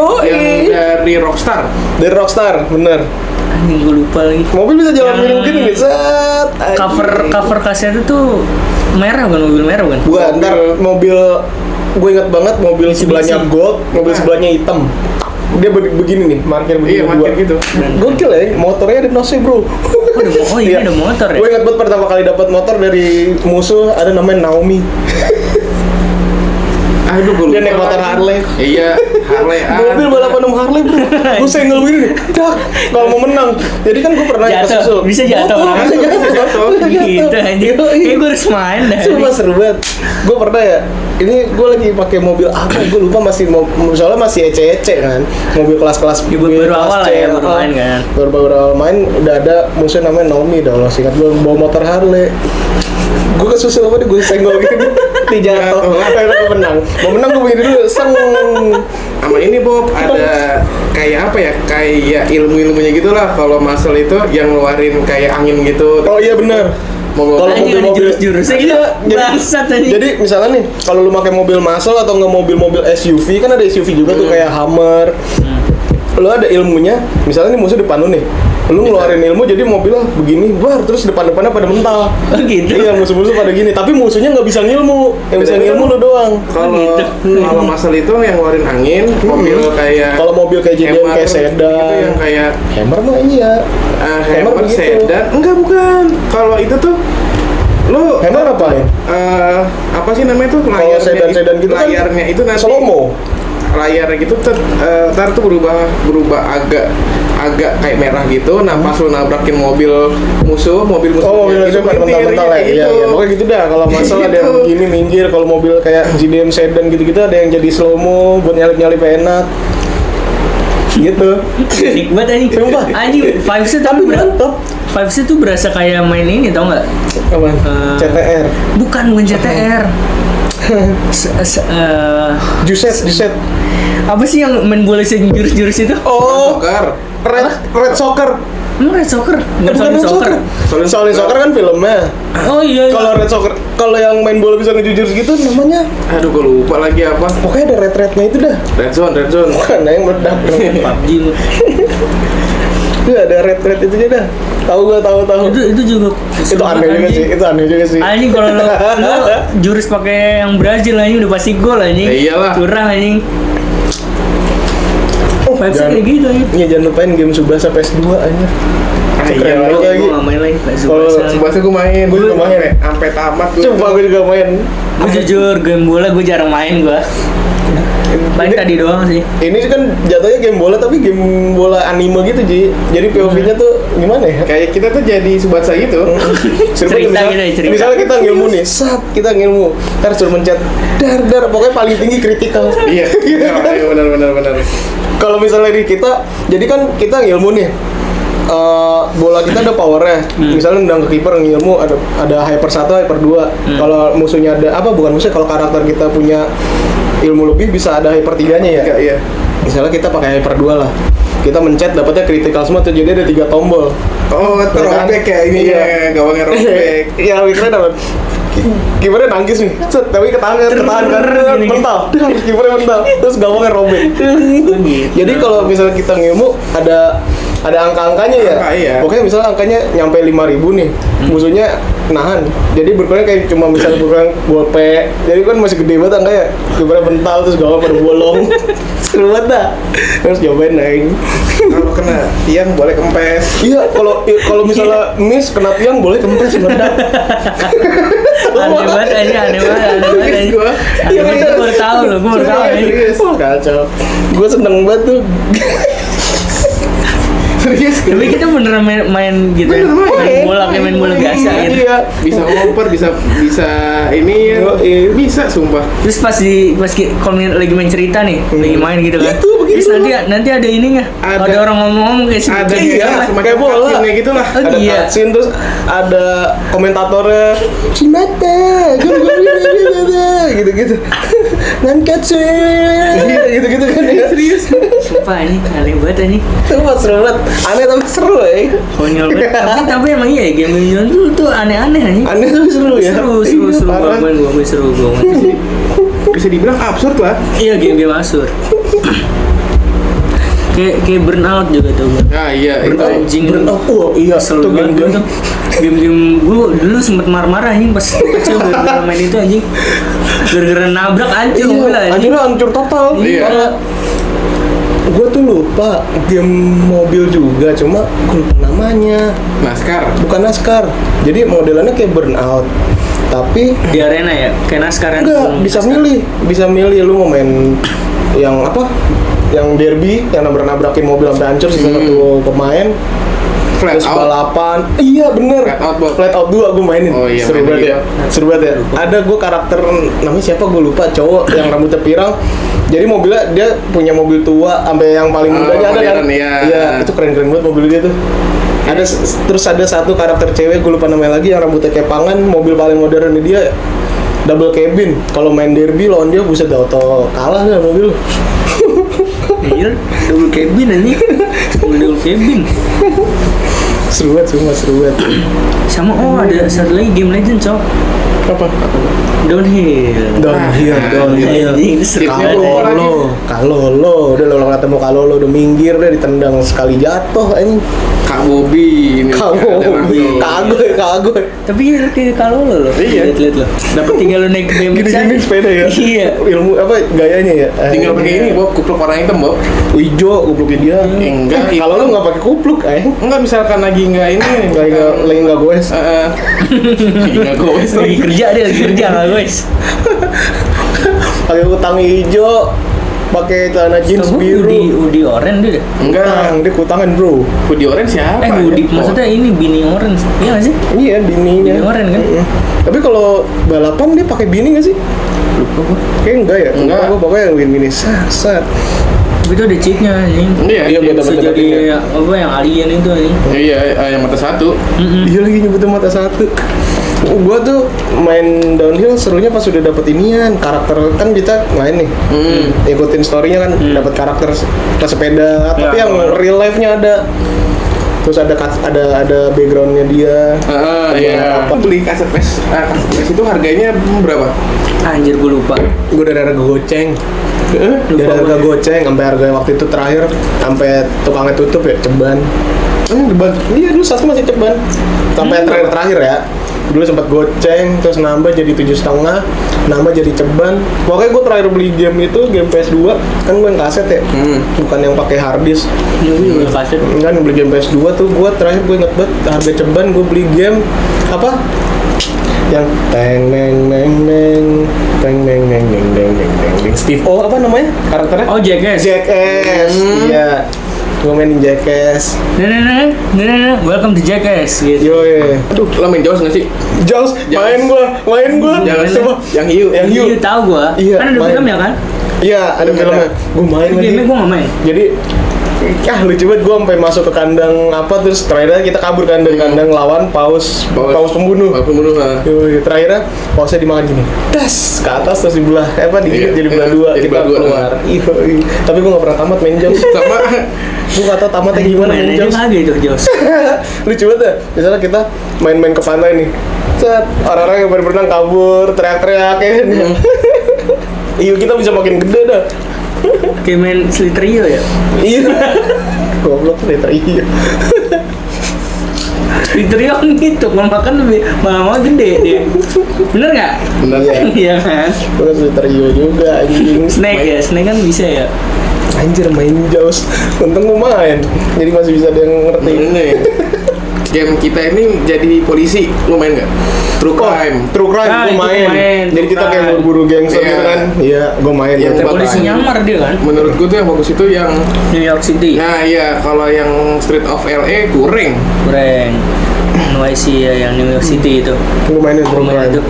Speaker 2: dari Rockstar.
Speaker 1: Dari Rockstar, bener.
Speaker 3: anjing gue lupa lagi.
Speaker 1: Mobil bisa jalan
Speaker 3: Yang
Speaker 1: miring gini nih, set.
Speaker 3: Cover kasetnya tuh merah bukan, mobil merah bukan?
Speaker 1: Bukan, ntar mobil gue ingat banget mobil sebelahnya gold, mobil sebelahnya hitam. Dia begini nih, markir begini.
Speaker 2: Iya, markir gitu.
Speaker 1: Gokil ya, motornya ada nosnya bro.
Speaker 3: Oh ini ada motor ya?
Speaker 1: Gue ingat banget pertama kali dapat motor dari musuh ada namanya Naomi.
Speaker 2: Aduh, gue
Speaker 1: Dia naik motor Harley.
Speaker 2: Iya, Harley
Speaker 1: mobil balapan sama Harley bro. Gue senggol gini nih, dak. Kalau mau menang, jadi kan gue pernah
Speaker 3: Jatuh, bisa jatuh.
Speaker 2: Bisa jatuh.
Speaker 3: Gitu anjing. Kayak gue harus main dah.
Speaker 1: Sumpah seru banget. Gue pernah ya. Ini gue lagi pakai mobil apa? Gue lupa soalnya masih ece-ece kan. Mobil kelas-kelas
Speaker 3: Ya, baru awal lah ya, baru main kan.
Speaker 1: Baru awal main udah ada musuh namanya Naomi dah. Allah singkat gue bawa motor Harley. Gue kesusul apa nih, gue senggol gitu. Dijatuh. Akhirnya gue menang. Mau menang gue begini dulu, seng.
Speaker 2: Sama ini Bob, ada kayak apa ya? Kayak ilmu-ilmunya gitulah. Kalau muscle itu yang ngeluarin kayak angin gitu.
Speaker 1: Oh iya benar. Kalau
Speaker 3: Anjing, ada
Speaker 1: mobil-mobil
Speaker 3: jurus-jurusnya
Speaker 1: iya,
Speaker 3: gitu.
Speaker 1: jadi,
Speaker 3: Bangsat anjing.
Speaker 1: jadi misalnya nih, kalau lu pakai mobil muscle atau nggak mobil-mobil SUV, kan ada SUV juga tuh kayak Hummer. Lu ada ilmunya, misalnya nih musuh depan lu nih. Lu ngeluarin ilmu jadi mobilnya begini, war terus depan-depannya pada mental.
Speaker 3: Oh gitu.
Speaker 1: Iya, musuh-musuh pada gini, tapi musuhnya nggak bisa ngilmu. Yang bisa ngilmu lu doang.
Speaker 2: Kalau muscle itu yang ngeluarin angin, mobil kayak
Speaker 1: Kalau mobil kayak JDM
Speaker 2: Hammer
Speaker 1: kayak
Speaker 2: gitu,
Speaker 1: sedan.
Speaker 2: yang kayak
Speaker 1: Hammer mah iya.
Speaker 2: Hammer
Speaker 1: begitu.
Speaker 2: sedan. Enggak, bukan. Kalau itu tuh lu
Speaker 1: Hammer apain?
Speaker 2: apa sih namanya tuh
Speaker 1: Kalau sedan-sedan gitu kan
Speaker 2: layarnya itu nanti
Speaker 1: slow-mo.
Speaker 2: layarnya gitu ntar tuh berubah agak kayak merah gitu. Nah pas lu nabrakin mobil musuh
Speaker 1: Oh, mobil
Speaker 2: gitu,
Speaker 1: musuh pada mental-mental ya. Iya, iya. Pokoknya gitu dah. Kalau masalah ada yang begini minggir, kalau mobil kayak JDM sedan gitu-gitu ada yang jadi slow-mo buat nyalip-nyalip enak. Gitu.
Speaker 3: Asik banget anjing.
Speaker 1: Sumpah.
Speaker 3: Anjing, vibes-nya tapi
Speaker 1: mantap.
Speaker 3: vibes-nya tuh berasa kayak main ini tau nggak?
Speaker 1: Apaan? CTR.
Speaker 3: Bukan CTR.
Speaker 1: Juset.
Speaker 3: Apa sih yang main bola jurus-jurus itu?
Speaker 1: Oh,
Speaker 2: Soccer.
Speaker 1: Red Soccer.
Speaker 3: Emang Red Soccer?
Speaker 1: Bukan Red Soccer. Solid Soccer kan filmnya.
Speaker 3: Oh iya.
Speaker 1: Kalau Red Soccer, kalau yang main bola bisa ngejujur gitu namanya.
Speaker 2: Aduh gue lupa lagi apa.
Speaker 1: Pokoknya ada red-rednya itu dah.
Speaker 2: Red zone.
Speaker 1: Bukan yang meledak.
Speaker 3: PUBG lu.
Speaker 1: Itu ada red itu aja dah. Tahu.
Speaker 3: Itu juga
Speaker 1: Itu aneh juga sih.
Speaker 3: Anjing kalau lo jurus pakai yang Brazil anjing udah pasti gol anjing.
Speaker 2: Ya iyalah.
Speaker 3: Curang anjing. Vibes-nya kayak gitu anjing.
Speaker 1: Iya, jangan lupain game Subasa PS2 anjir. Keren
Speaker 2: iya,
Speaker 1: banget lagi.
Speaker 3: Gue gak main lagi
Speaker 1: Kalau
Speaker 2: Subasa gue main.
Speaker 1: Gue juga main.
Speaker 2: Sampai tamat gue.
Speaker 1: Coba gue juga main.
Speaker 3: Gue jujur game bola gue jarang main gue. Paling tadi doang sih.
Speaker 1: Ini kan jatuhnya game bola tapi game bola anime gitu Ji. Jadi POV-nya tuh gimana ya?
Speaker 2: Kayak kita tuh jadi Subasa gitu.
Speaker 3: Cerita gitu ya, cerita.
Speaker 1: Misalnya kita ngilmu nih, kita ngilmu. Ntar suruh mencet dar pokoknya paling tinggi kritikal.
Speaker 2: Iya. Iya benar.
Speaker 1: Kalau misalnya di kita, jadi kan kita ngilmu nih. Bola kita ada powernya. Misalnya nendang ke kiper ngilmu ada hyper 1, hyper 2. Kalau musuhnya ada bukan musuh, kalau karakter kita punya ilmu lebih bisa ada hyper 3-nya ya.
Speaker 2: Iya.
Speaker 1: Misalnya kita pakai hyper 2 lah. Kita mencet dapatnya critical semua tuh, jadi ada 3 tombol.
Speaker 2: Oh, terobek kayak ini ya, gawangnya robek.
Speaker 1: Iya, kipernya dapat. Kipernya nangkis nih, set, tapi ketahan kan, mental. Kipernya mental, terus gawangnya robek. Jadi kalau misalnya kita ngilmu ada angka-angkanya ya.
Speaker 2: Angka, iya.
Speaker 1: Pokoknya misalnya angkanya nyampe 5.000 nih. Musuhnya nahan. Jadi berkurang kayak cuma misalnya berkurang gope. Jadi kan masih gede banget angkanya. Kipernya mental terus gawang pada bolong. Seru banget dah. Terus cobain naik.
Speaker 2: Kalau kena tiang boleh kempes.
Speaker 1: Iya, kalau misalnya miss kena tiang boleh kempes meledak.
Speaker 3: Aneh banget anjing.
Speaker 1: Iya,
Speaker 3: Gue baru tahu loh, gue baru tahu anjing.
Speaker 1: Wah, kacau. Gue seneng banget tuh.
Speaker 2: Serius.
Speaker 3: Tapi kita beneran main gitu ya? Main bola kayak main bola biasa gitu.
Speaker 1: Iya.
Speaker 2: Bisa ngoper, bisa ini ya. Bisa sumpah.
Speaker 3: Terus kalau lagi main cerita nih, lagi main gitu kan.
Speaker 1: Itu begitu.
Speaker 3: Terus nanti ada ininya. Ada orang ngomong kayak
Speaker 2: Ada
Speaker 3: gitu.
Speaker 2: semacam
Speaker 1: kayak bola.
Speaker 2: cutscene gitu lah.
Speaker 3: Oh,
Speaker 1: Ada
Speaker 3: iya.
Speaker 1: cutscene terus ada komentatornya Shimata, gitu-gitu. Nankatsu. Gitu-gitu kan ya.
Speaker 2: Serius.
Speaker 3: Sumpah ini aneh banget anjing.
Speaker 1: Itu mah seru banget. Aneh tapi seru ya.
Speaker 3: Konyol banget. tapi emang iya game Minion tuh aneh-aneh anjing.
Speaker 1: Aneh tapi seru ya.
Speaker 3: Seru.
Speaker 1: Parah.
Speaker 3: Gue seru banget.
Speaker 2: Bisa dibilang absurd lah.
Speaker 3: Iya game asur. kayak burnout juga tuh.
Speaker 2: Nah iya itu.
Speaker 3: Anjing.
Speaker 1: Burnout. Oh iya,
Speaker 3: Kesel
Speaker 1: itu
Speaker 3: banget
Speaker 1: game-game.
Speaker 3: tuh. Game-game gue dulu sempet marah-marah anjing pas kecil gara-gara main itu anjing. Gara-gara nabrak hancur mobil anjing.
Speaker 1: Anjirnya hancur total.
Speaker 2: Iya.
Speaker 1: Karena gue tuh lupa game mobil juga, cuma gue lupa namanya.
Speaker 2: NASCAR.
Speaker 1: Bukan NASCAR. Jadi modelannya kayak burnout. Tapi
Speaker 3: Di arena ya, kayak NASCAR kan.
Speaker 1: enggak, bisa milih lu mau main yang apa? Yang derby yang nabrak-nabrakin mobil sampai hancur sisa satu pemain.
Speaker 2: Flat
Speaker 1: Terus
Speaker 2: out.
Speaker 1: balapan. Iya bener.
Speaker 2: Flat Out, Bang.
Speaker 1: 2 gue mainin.
Speaker 2: Oh iya,
Speaker 1: Seru
Speaker 2: mainin
Speaker 1: banget ya. Seru banget ya. Ada gue karakter namanya siapa gue lupa, cowok yang rambutnya pirang. Jadi mobilnya dia punya mobil tua sampai yang paling mudanya ada kan?
Speaker 2: modern, iya.
Speaker 1: Iya, itu keren-keren banget mobil dia tuh. Ada terus ada satu karakter cewek gue lupa namanya lagi yang rambutnya kayak pangan, mobil paling modern dia double cabin. Kalau main derby lawan dia buset auto kalah dah mobil.
Speaker 3: Iya, double cabin ini. Double cabin.
Speaker 1: Seru banget, seru banget.
Speaker 3: Sama ada satu lagi game legend, Cok.
Speaker 1: Apa?
Speaker 3: Downhill.
Speaker 1: Downhill.
Speaker 3: Ini seru
Speaker 2: Tipsnya
Speaker 3: banget.
Speaker 1: Kalau lo udah lo ketemu kalau lo udah minggir udah ditendang sekali jatuh ini.
Speaker 2: Kak Bobby ini.
Speaker 1: Kagak.
Speaker 3: Tapi kayak kalau lo
Speaker 2: Iya.
Speaker 3: lihat lo. Dapat tinggal lo naik BMX
Speaker 1: Gini-gini
Speaker 3: aja.
Speaker 1: sepeda ya.
Speaker 3: Iya.
Speaker 1: Ilmu apa gayanya ya?
Speaker 2: Tinggal pakai ini, Bob, kupluk warna hitam, Bob.
Speaker 1: hijau kupluknya dia.
Speaker 2: Enggak,
Speaker 1: Kalau lo nggak pakai kupluk,
Speaker 2: Enggak, misalkan lagi enggak ini.
Speaker 1: lagi nggak goes.
Speaker 2: Lagi enggak goes
Speaker 3: Lagi kerja dia lagi kerja nggak guys?
Speaker 1: Pakai kutang hijau, pakai celana jeans biru.
Speaker 3: Udi orange dia.
Speaker 2: Enggak,
Speaker 1: Dia kutangan bro.
Speaker 2: Hoodie orange siapa?
Speaker 3: Udi maksudnya ini bini orange. Iya nggak sih?
Speaker 1: Iya bininya.
Speaker 3: Bini orange kan?
Speaker 1: Tapi kalau balapan dia pakai bini nggak sih?
Speaker 3: Lupa gua.
Speaker 1: Kayak enggak ya.
Speaker 2: Enggak.
Speaker 1: Gue pokoknya yang win sat.
Speaker 3: Tapi itu ada cheatnya anjing.
Speaker 2: Iya,
Speaker 1: Iya, buat
Speaker 3: Bisa
Speaker 1: dapat
Speaker 3: jadi apa yang alien itu anjing.
Speaker 2: Iya, yang mata satu.
Speaker 1: Iya lagi nyebutin mata satu. Gua tuh main downhill serunya pas udah dapet inian karakter kan kita main nih ikutin storynya kan dapat karakter ke sepeda tapi
Speaker 3: Ya,
Speaker 1: yang real life nya ada terus ada backgroundnya dia.
Speaker 2: Iya. Apa beli kaset PES? Kaset PES itu harganya berapa?
Speaker 3: Anjir gue lupa.
Speaker 1: Gue dari harga goceng dari
Speaker 3: Lupa
Speaker 1: harga
Speaker 3: gua.
Speaker 1: goceng sampai harga waktu itu terakhir sampai tukangnya tutup ya ceban. Iya dulu satu masih ceban sampai terakhir ya. Dulu sempat goceng terus nambah jadi 7,5, nambah jadi ceban. Pokoknya gue terakhir beli game itu game PS2 kan gue yang kaset ya, bukan yang pakai hard disk.
Speaker 3: Ini gue juga kaset.
Speaker 1: Kan beli game PS2 tuh gue terakhir gue inget banget harga ceban gue beli game apa? Yang teng neng neng neng teng neng neng neng neng neng neng Steve O apa namanya karakternya?
Speaker 3: Oh Jackass.
Speaker 1: Jackass. Iya. Gue mainin Jackass.
Speaker 3: Nah, welcome to Jackass gitu.
Speaker 1: Yo
Speaker 2: Aduh, lo main Jaws nggak sih?
Speaker 1: Jaws, main gua.
Speaker 2: Jangan
Speaker 1: Coba.
Speaker 2: yang hiu.
Speaker 1: Yang hiu.
Speaker 3: Iya tahu gua.
Speaker 1: Iya,
Speaker 3: Kan ada
Speaker 1: main.
Speaker 3: filmnya kan?
Speaker 1: Iya, ada filmnya. Gue main
Speaker 3: Tapi game
Speaker 1: lagi.
Speaker 3: gua nggak main.
Speaker 1: Jadi lucu banget gue sampai masuk ke kandang apa terus terakhirnya kita kabur kan dari kandang lawan paus pembunuh.
Speaker 2: Pembunuh.
Speaker 1: Yoi, terakhirnya pausnya dimakan gini, das ke atas terus dibelah, digigit jadi belah dua,
Speaker 2: jadi
Speaker 1: kita
Speaker 2: belah dua.
Speaker 1: keluar. Yoi. Tapi gue nggak pernah tamat main Jaws.
Speaker 2: Sama.
Speaker 1: Gue nggak tahu tamatnya gimana main Jaws.
Speaker 3: Kagak itu Jaws.
Speaker 1: Lucu banget ya. Misalnya kita main-main ke pantai nih, set orang-orang yang berenang kabur, teriak-teriak ya. Iya kita bisa makin gede dah.
Speaker 3: Kayak main Slitrio ya.
Speaker 1: Iya. Goblok letter iya.
Speaker 3: Slitrio kan gitu, kalau makan lebih malah gede dia. Bener nggak?
Speaker 2: Bener.
Speaker 3: Iya kan.
Speaker 1: Gue letter iya juga anjing.
Speaker 3: Snake ya, Snake kan bisa ya.
Speaker 1: Anjir main Jaws. Untung gue main. Jadi masih bisa ada yang ngerti.
Speaker 2: Ini game kita ini jadi polisi, lo main nggak? True crime.
Speaker 1: True crime
Speaker 3: Ah,
Speaker 1: gue
Speaker 3: itu
Speaker 1: main.
Speaker 3: main,
Speaker 1: Jadi
Speaker 3: True
Speaker 1: kita kayak
Speaker 3: Crime.
Speaker 1: buru-buru gangster
Speaker 2: Iya.
Speaker 1: gitu kan. Iya, gue main.
Speaker 2: Yang
Speaker 1: Gua
Speaker 3: Polisi
Speaker 1: main.
Speaker 3: nyamar dia kan.
Speaker 2: Menurut gue tuh yang bagus itu yang
Speaker 3: New York City.
Speaker 2: nah iya kalau yang Street of LA kurang.
Speaker 3: Keren. NYC ya yang New York City itu.
Speaker 1: Gue mainin True
Speaker 3: Main
Speaker 1: Crime.
Speaker 3: itu.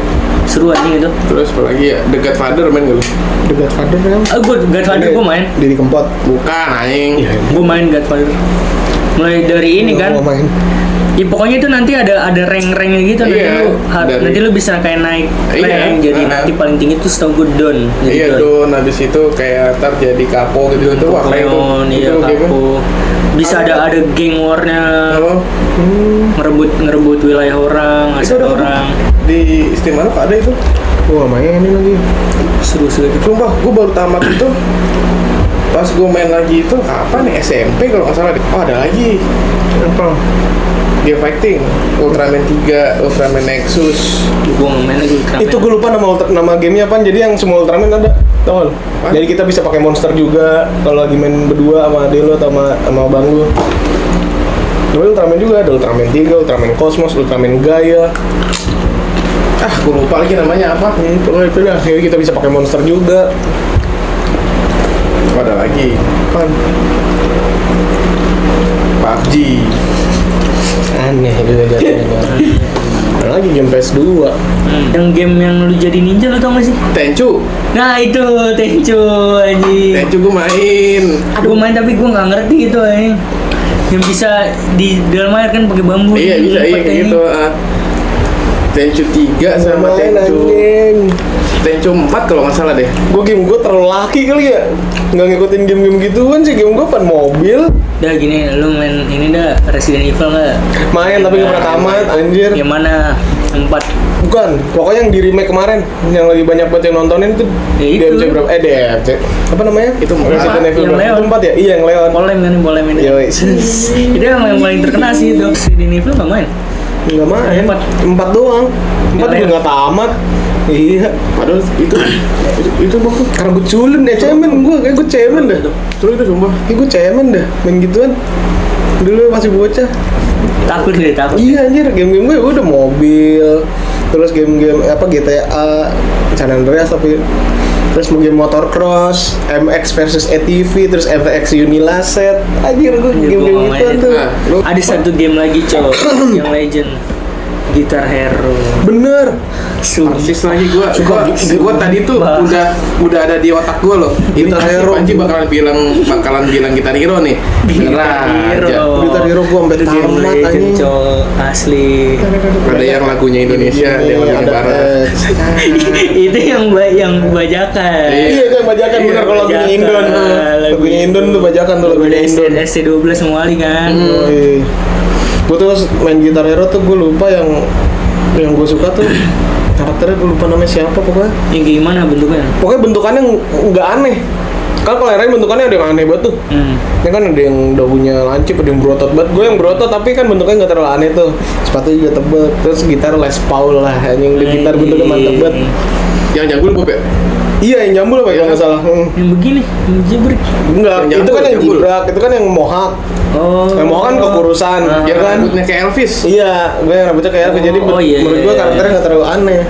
Speaker 3: Seru anjing itu.
Speaker 2: Terus apalagi ya The Godfather main gak lu?
Speaker 1: The Godfather kan?
Speaker 3: Gue Godfather gue main.
Speaker 1: Didi Kempot.
Speaker 2: Bukan anjing.
Speaker 3: Gue main Godfather. Mulai dari ini kan.
Speaker 1: Gue main.
Speaker 3: Ya pokoknya itu nanti ada rank-ranknya gitu
Speaker 2: Iya,
Speaker 3: nanti lu bisa kayak naik
Speaker 2: Iya,
Speaker 3: rank jadi
Speaker 2: nah.
Speaker 3: nanti paling tinggi tuh setahu gue Don. Jadi
Speaker 2: Iya Don, habis itu kayak ntar jadi kapo gitu itu wah keren tuh.
Speaker 3: Leon, iya
Speaker 2: Itu game-nya.
Speaker 3: kapo. Bisa ada geng warnya
Speaker 2: Apa?
Speaker 3: ngerebut wilayah orang,
Speaker 2: Itu
Speaker 3: aset
Speaker 2: ada apa?
Speaker 3: orang.
Speaker 2: Di Steam Arok ada itu.
Speaker 1: Gue mainin lagi.
Speaker 3: Seru-seru itu.
Speaker 2: Sumpah, gue baru tamat itu. Pas gue main lagi itu kapan nih SMP kalau nggak salah. Oh ada lagi.
Speaker 1: Apa?
Speaker 2: Game fighting, Ultraman 3, Ultraman Nexus.
Speaker 3: Gue nggak main lagi Ultraman.
Speaker 1: Itu gue lupa nama gamenya apa. Jadi yang semua Ultraman ada. Tau gak?
Speaker 2: Hah?
Speaker 1: Jadi kita bisa pakai monster juga kalau lagi main berdua sama adek lo atau sama bang lo. Namanya Ultraman juga ada Ultraman 3, Ultraman Cosmos, Ultraman Gaia.
Speaker 2: Ah, gue lupa lagi namanya apa.
Speaker 1: Pokoknya itu dah. Jadi kita bisa pakai monster juga.
Speaker 2: Ada lagi
Speaker 1: Apaan?
Speaker 2: PUBG.
Speaker 1: Aneh juga jatuhnya. Ada lagi game PS2.
Speaker 3: Yang game yang lu jadi ninja lu tau gak sih?
Speaker 2: Tenchu.
Speaker 3: Nah itu Tenchu anjing.
Speaker 2: Tenchu gue main.
Speaker 3: Gue main tapi gue nggak ngerti gitu anjing. Yang bisa di dalam air kan pakai bambu.
Speaker 2: Iya bisa iya
Speaker 3: Lompat,
Speaker 2: kayak
Speaker 3: anjing.
Speaker 2: gitu. Tenchu 3 sama
Speaker 1: Main,
Speaker 2: Tenchu
Speaker 1: anjing.
Speaker 2: Tenchu 4 kalau nggak salah deh.
Speaker 1: Game gue terlalu laki kali ya. Nggak ngikutin game-game gituan sih. Game gue pan mobil.
Speaker 3: Dah gini, lu main ini dah Resident Evil nggak?
Speaker 1: Main tapi nggak pernah tamat, anjir.
Speaker 3: Yang mana? 4.
Speaker 1: Bukan, pokoknya yang di remake kemarin yang lagi banyak banget yang nontonin tuh
Speaker 3: Ya itu.
Speaker 1: DMC berapa? DMC apa namanya?
Speaker 2: Itu
Speaker 1: Resident
Speaker 3: empat.
Speaker 1: Evil
Speaker 3: Yang
Speaker 1: berapa?
Speaker 3: Leon.
Speaker 1: Itu 4 ya? Iya yang Leon.
Speaker 3: Polem kan, polem ini.
Speaker 1: Yoi.
Speaker 3: Itu yang paling terkenal sih itu. Resident Evil nggak main.
Speaker 1: Nggak main.
Speaker 3: Empat.
Speaker 1: 4 doang. 4 juga
Speaker 3: Leon.
Speaker 1: nggak tamat. Iya.
Speaker 2: Padahal itu bagus.
Speaker 1: Karena gue culun ya cemen gue, kayak gue cemen dah.
Speaker 2: Terus itu sumpah.
Speaker 1: Kayak gue cemen dah main gituan. Dulu masih bocah.
Speaker 3: Takut deh, takut.
Speaker 1: Iya anjir, game-game gue udah mobil. Terus game-game apa GTA, San Andreas tapi terus game motocross, MX versus ATV, terus FX Unilaset. Anjir gue
Speaker 3: Anjir,
Speaker 1: game-game
Speaker 3: gua nggak
Speaker 1: gituan
Speaker 3: main
Speaker 1: tuh.
Speaker 2: Nah, lu
Speaker 3: Ada satu game lagi cowok yang legend, Guitar Hero.
Speaker 1: Bener.
Speaker 2: persis lagi gua tadi tuh
Speaker 3: Bah.
Speaker 2: udah ada di otak gua loh. Ini
Speaker 1: Guitar
Speaker 2: pasti
Speaker 1: Hero.
Speaker 2: Panji bakalan bilang Guitar Hero nih.
Speaker 3: Guitar Hero.
Speaker 1: Guitar Hero gue sampai
Speaker 3: Itu game
Speaker 1: tamat
Speaker 3: legend
Speaker 1: anjing.
Speaker 3: cowok asli.
Speaker 2: Ada yang lagunya Indonesia, ada yang lagunya
Speaker 1: ada
Speaker 2: Barat.
Speaker 3: Itu yang bajakan.
Speaker 1: Iya itu yang bajakan bener kalau lagunya
Speaker 3: Bajakan.
Speaker 1: Indon. Lagunya Indon tuh bajakan tuh lagunya Indon.
Speaker 3: ST12 semua kali kan.
Speaker 1: Gue tuh main Guitar Hero tuh gue lupa yang gue suka tuh karakternya gue lupa namanya siapa pokoknya.
Speaker 3: Yang gimana bentuknya?
Speaker 1: Pokoknya bentukannya nggak aneh. Kan kalau yang lain bentukannya ada yang aneh banget tuh. Ini kan ada yang daunnya lancip, ada yang berotot banget. Gue yang berotot tapi kan bentuknya nggak terlalu aneh tuh. Sepatu juga tebel. Terus gitar Les Paul lah, yang di gitar bentuknya mantep banget.
Speaker 2: Yang jambul Bob ya?
Speaker 1: Iya yang jambul apa ya, kalau nggak salah.
Speaker 3: Yang begini, yang jebrik.
Speaker 1: Enggak,
Speaker 2: Yang
Speaker 1: itu kan yang
Speaker 2: jambul.
Speaker 1: jibrak, itu kan yang mohawk.
Speaker 3: Oh.
Speaker 1: Yang mohawk kan kekurusan,
Speaker 3: Ah.
Speaker 1: ya kan?
Speaker 2: Rambutnya kayak Elvis.
Speaker 1: Iya, gue yang rambutnya kayak Elvis, jadi
Speaker 3: Oh, iya,
Speaker 1: menurut gue
Speaker 3: iya,
Speaker 1: karakternya nggak terlalu aneh.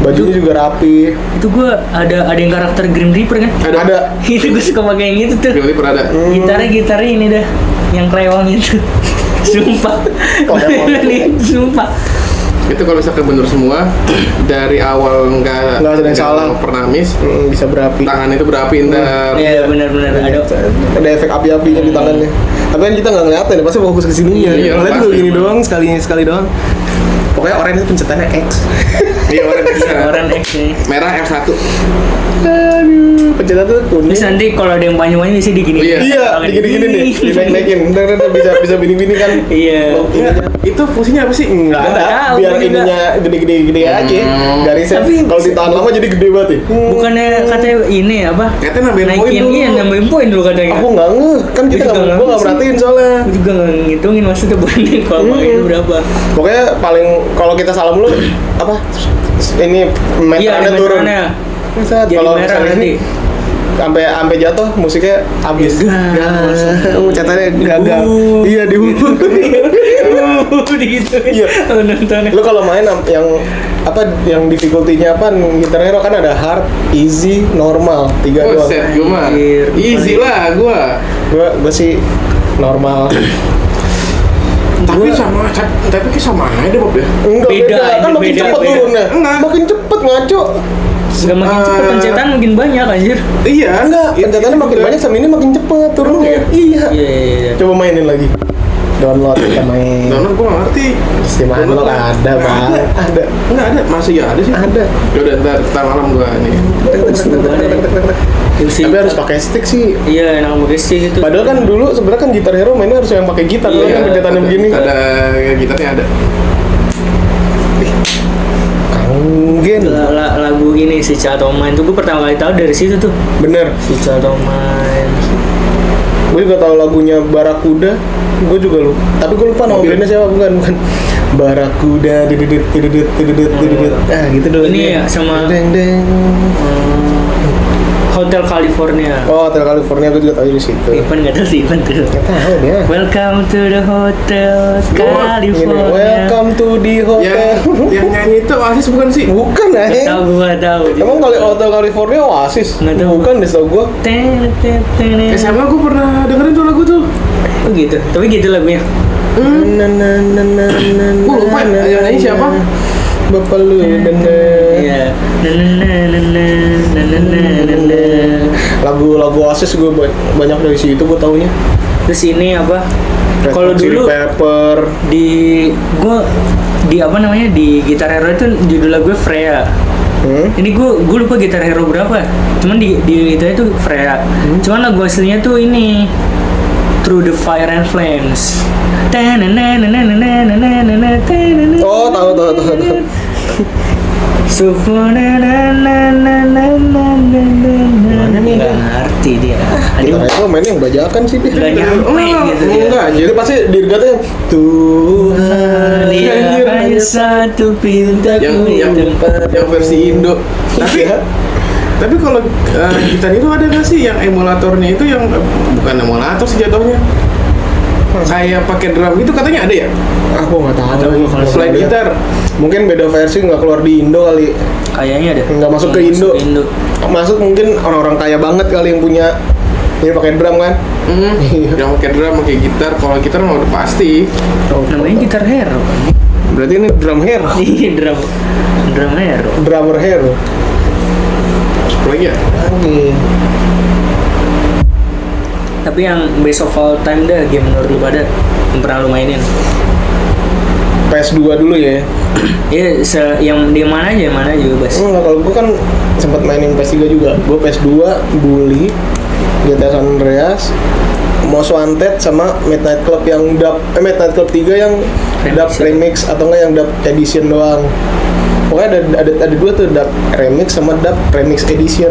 Speaker 1: Bajunya juga rapi.
Speaker 3: Itu gua ada yang karakter Grim Reaper kan?
Speaker 1: Ada.
Speaker 3: Itu gue suka pakai yang itu tuh.
Speaker 2: Gimana pernah ada?
Speaker 3: Gitarnya ini dah, yang krewang itu. Sumpah.
Speaker 1: Pokemon.
Speaker 3: Sumpah.
Speaker 2: Itu kalau misalkan bener semua dari awal nggak
Speaker 1: Nggak ada yang salah.
Speaker 2: pernah miss,
Speaker 1: Bisa berapi.
Speaker 2: tangan itu berapi ntar.
Speaker 3: Iya benar-benar ada.
Speaker 1: Ada efek api-apinya di tangannya. Tapi kan kita nggak ngeliatin, pasti fokus ke sininya.
Speaker 2: Iya,
Speaker 1: Ngeliat
Speaker 2: pasti.
Speaker 1: dulu gini doang, sekali doang. Pokoknya orang itu pencetannya X.
Speaker 2: Iya orang bisa.
Speaker 3: Orang X nih.
Speaker 2: Merah F1.
Speaker 1: Aduh, pencetan tuh kuning.
Speaker 3: Terus nanti kalau ada yang panjang-panjang bisa digini.
Speaker 2: Oh, iya.
Speaker 1: Iya, digini-gini nih, dinaik-naikin. Ntar bisa bini-bini kan.
Speaker 3: Iya.
Speaker 1: Oh, ini aja.
Speaker 2: Itu fungsinya apa sih?
Speaker 1: Nggak ada,
Speaker 3: tahu,
Speaker 1: biar
Speaker 3: gua juga.
Speaker 1: ininya gede aja. Garisnya
Speaker 3: Tapi-
Speaker 1: kalau ditahan lama jadi gede banget ya.
Speaker 3: Bukannya katanya ini apa?
Speaker 2: Katanya nambahin poin
Speaker 3: Naikin
Speaker 2: dulu.
Speaker 3: iya nambahin poin dulu katanya.
Speaker 1: Aku nggak ngeh, kan kita
Speaker 3: Gua juga
Speaker 1: nggak,
Speaker 3: nggak
Speaker 1: gua nggak
Speaker 3: sih.
Speaker 1: perhatiin soalnya.
Speaker 3: Aku juga nggak ngitungin maksudnya poin kalau pakai itu berapa.
Speaker 1: Pokoknya paling kalau kita salah mulu apa? Ini
Speaker 3: Iya,
Speaker 1: meterannya
Speaker 3: ada
Speaker 1: turun.
Speaker 3: meterannya.
Speaker 1: Saat
Speaker 3: Jadi
Speaker 1: kalau
Speaker 3: merah
Speaker 1: misalnya
Speaker 3: nanti.
Speaker 1: ini sampai jatuh musiknya habis.
Speaker 3: Gagal.
Speaker 1: Catanya gagal. Iya di
Speaker 3: gitu.
Speaker 1: Iya.
Speaker 3: Nontonnya.
Speaker 1: Lu kalau main yang apa yang difficulty-nya apa Guitar Hero kan ada hard, easy, normal, 3 doang.
Speaker 2: Buset, gue mah
Speaker 3: Anjir,
Speaker 2: easy lah gua.
Speaker 1: Gua sih normal.
Speaker 2: Tapi kayak sama aja Bob ya.
Speaker 1: Enggak
Speaker 3: Beda,
Speaker 1: kan
Speaker 3: anjir,
Speaker 1: makin
Speaker 3: beda,
Speaker 1: cepet
Speaker 3: beda.
Speaker 1: turunnya.
Speaker 2: Enggak.
Speaker 1: Makin cepet ngaco.
Speaker 3: Gak makin cepet pencetan makin banyak anjir.
Speaker 2: Iya.
Speaker 1: Enggak, pencetannya makin banyak sama ini makin cepet turunnya. Iya.
Speaker 3: Iya.
Speaker 1: Coba mainin lagi. Download kita main.
Speaker 2: Download gue nggak ngerti.
Speaker 1: Steam
Speaker 2: Download
Speaker 1: Unlock
Speaker 2: nggak-
Speaker 1: ada,
Speaker 2: nggak
Speaker 1: Bang. Ada.
Speaker 2: Nggak ada. Masih ya ada sih.
Speaker 1: Ada.
Speaker 2: Yaudah ntar malam gua nih.
Speaker 1: Tapi harus pakai stick sih.
Speaker 3: Iya, enak pakai stick itu.
Speaker 1: Padahal kan dulu sebenarnya kan Guitar Hero mainnya harus yang pakai gitar,
Speaker 3: Iya,
Speaker 1: kan pencetannya begini.
Speaker 2: Ada gitarnya ada.
Speaker 1: Mungkin.
Speaker 3: Lagu ini si Chateau Mine tuh gue pertama kali tahu dari situ tuh.
Speaker 1: Bener.
Speaker 3: Si Chateau Mine.
Speaker 1: Gue juga tahu lagunya Barakuda. Gue juga lupa. Tapi gue lupa nama bandnya siapa, bukan. Barakuda dididit. Ah, gitu dulu.
Speaker 3: Ini ya, sama-
Speaker 1: deng deng.
Speaker 3: Hotel California.
Speaker 1: Oh, Hotel California gue juga tahu di situ.
Speaker 3: Ivan nggak tahu sih Ivan tuh.
Speaker 1: Nggak tahu dia.
Speaker 3: Welcome to the Hotel
Speaker 1: Gini,
Speaker 3: California.
Speaker 1: welcome to the hotel.
Speaker 2: Yang nyanyi itu Oasis bukan sih?
Speaker 1: Bukan
Speaker 3: Nggak
Speaker 1: ya?
Speaker 3: tahu, gua nggak tahu.
Speaker 1: Emang kalau Hotel California Oasis?
Speaker 3: Nggak tahu.
Speaker 1: Bukan deh, setahu gue.
Speaker 2: SMA gue pernah dengerin tuh lagu tuh.
Speaker 3: Oh gitu. Tapi gitu lagunya.
Speaker 2: Gua lupa yang nyanyi siapa?
Speaker 1: Bapak lu
Speaker 3: Iya.
Speaker 1: lagu Oasis gue banyak dari situ gue taunya.
Speaker 3: Terus ini apa?
Speaker 1: Red
Speaker 3: Kalau
Speaker 1: Hot Chili
Speaker 3: dulu
Speaker 1: Pepper.
Speaker 3: di apa namanya di Gitar Hero itu judul lagu Freya. Ini gue lupa Gitar Hero berapa. Cuman di itu Freya. Cuman lagu aslinya tuh ini Through the Fire and Flames.
Speaker 1: Oh, tahu.
Speaker 3: Mana nih? Nggak ngerti dia.
Speaker 1: Gitar Hero mainnya yang bajakan sih dia.
Speaker 3: Nggak nyampe gitu dia.
Speaker 1: Enggak, jadi pasti dirgatnya Tuhan
Speaker 3: Dia hanya satu pintaku
Speaker 2: yang versi Indo.
Speaker 1: Iya.
Speaker 2: Tapi kalau gitar itu ada nggak sih yang emulatornya itu yang bukan emulator sih jatuhnya? Kayak pakai drum gitu katanya ada ya?
Speaker 1: Aku nggak tahu.
Speaker 3: Ada, gua kalau
Speaker 2: Selain
Speaker 1: Ada.
Speaker 2: gitar.
Speaker 1: Mungkin beda versi nggak keluar di Indo kali.
Speaker 3: Kayaknya ada.
Speaker 1: Nggak masuk ke Indo. Masuk mungkin orang-orang kaya banget kali yang punya. Ini pakai drum kan? Iya.
Speaker 2: Yang pakai drum, pakai gitar. Kalau gitar mah udah pasti.
Speaker 3: Namanya Gitar Hero.
Speaker 1: Berarti ini drum hero.
Speaker 3: Iya, drum hero.
Speaker 1: Drummer hero.
Speaker 2: Apa lagi ya?
Speaker 1: Lagi.
Speaker 3: Tapi yang best of all time dah game menurut lu pada yang pernah lu mainin.
Speaker 1: PS2 dulu ya.
Speaker 3: Iya, yang di mana aja bebas.
Speaker 1: Kalau gue kan sempat mainin PS3 juga. Gue PS2, Bully, GTA San Andreas, Most Wanted sama Midnight Club yang Midnight Club 3 yang dub remix atau enggak yang dub edition doang. Pokoknya ada dua tuh, dub remix sama dub remix edition.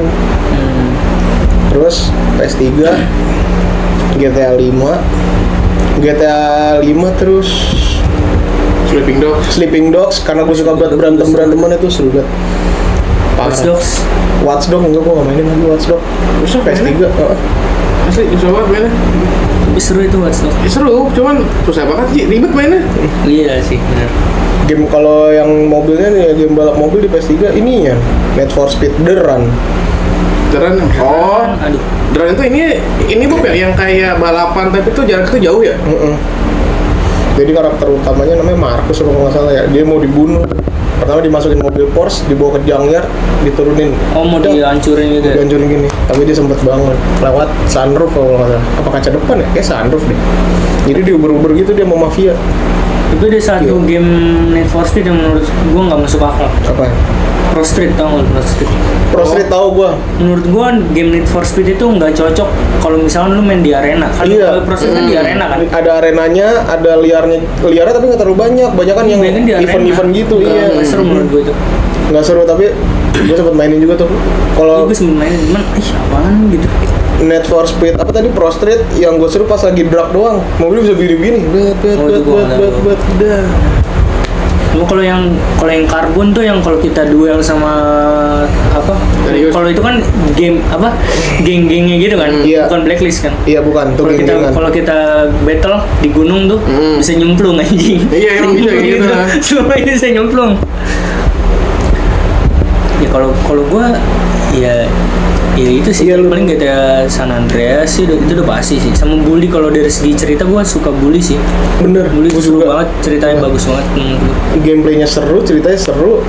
Speaker 1: Terus PS3, GTA 5 terus Sleeping Dogs karena gue suka berantem-beranteman itu seru banget. Watch Dogs enggak, gue gak mainin lagi Watch Dogs.
Speaker 2: Susah
Speaker 1: PS3
Speaker 2: Asli susah banget mainnya.
Speaker 3: Tapi seru itu Watch Dogs.
Speaker 2: Seru, cuman susah banget sih, ribet mainnya.
Speaker 3: Iya sih, benar.
Speaker 1: game kalau yang mobilnya nih, game balap mobil di PS3 ini ya Need for Speed The Run.
Speaker 2: Drone. Oh,
Speaker 3: Aduh.
Speaker 2: drone itu ini Bob ya, yang kayak balapan tapi tuh jarak itu jauh ya?
Speaker 1: Jadi karakter utamanya namanya Marcus kalau nggak salah ya. Dia mau dibunuh. Pertama dimasukin mobil Porsche, dibawa ke junkyard, diturunin.
Speaker 3: Oh, mau dihancurin gitu ya?
Speaker 1: Dihancurin gini. Tapi dia sempet bangun lewat sunroof kalau nggak salah. Apa kaca depan ya? Kayak sunroof deh. Jadi diuber-uber gitu dia mau mafia.
Speaker 3: Itu ada satu game Need for Speed yang menurut gua nggak masuk akal.
Speaker 1: Apa?
Speaker 3: Pro Street, tau nggak Pro Street?
Speaker 1: Pro Street tahu gua.
Speaker 3: Menurut gua game Need for Speed itu nggak cocok kalau misalnya lu main di arena. Kalau
Speaker 1: Iya.
Speaker 3: Pro Street kan di arena kan.
Speaker 1: Ada arenanya, ada liarnya tapi nggak terlalu banyak. Banyak kan yang
Speaker 3: Mainnya di arena.
Speaker 1: event-event gitu.
Speaker 3: Nggak
Speaker 1: Iya.
Speaker 3: seru menurut gua itu.
Speaker 1: Nggak seru tapi gue sempet mainin juga tuh. Kalau
Speaker 3: Gue sempet mainin, cuman apaan gitu.
Speaker 1: Need for Speed apa tadi Pro Street yang gue seru pas lagi drag doang. Mobil bisa begini-begini.
Speaker 3: Oh, itu gua nggak tahu.
Speaker 1: Dah.
Speaker 3: Cuma kalau yang karbon tuh yang kalau kita duel sama apa?
Speaker 2: Serius?
Speaker 3: Kalau itu kan game apa? Geng-gengnya gitu kan,
Speaker 1: Iya.
Speaker 3: bukan blacklist kan.
Speaker 1: Iya bukan, tuh geng-gengan.
Speaker 3: Kalau kita battle di gunung tuh bisa nyemplung anjing.
Speaker 2: Iya, emang bisa gitu.
Speaker 3: Semua ini bisa nyemplung. Ya kalau gua ya itu sih
Speaker 1: Iya, lu-
Speaker 3: paling GTA San Andreas sih itu udah pasti sih. Sama Bully kalau dari segi cerita gua suka Bully sih.
Speaker 1: Bener,
Speaker 3: Bully
Speaker 1: gua
Speaker 3: itu seru
Speaker 1: juga.
Speaker 3: banget, ceritanya bagus banget menurut gua.
Speaker 1: Gameplaynya seru, ceritanya seru.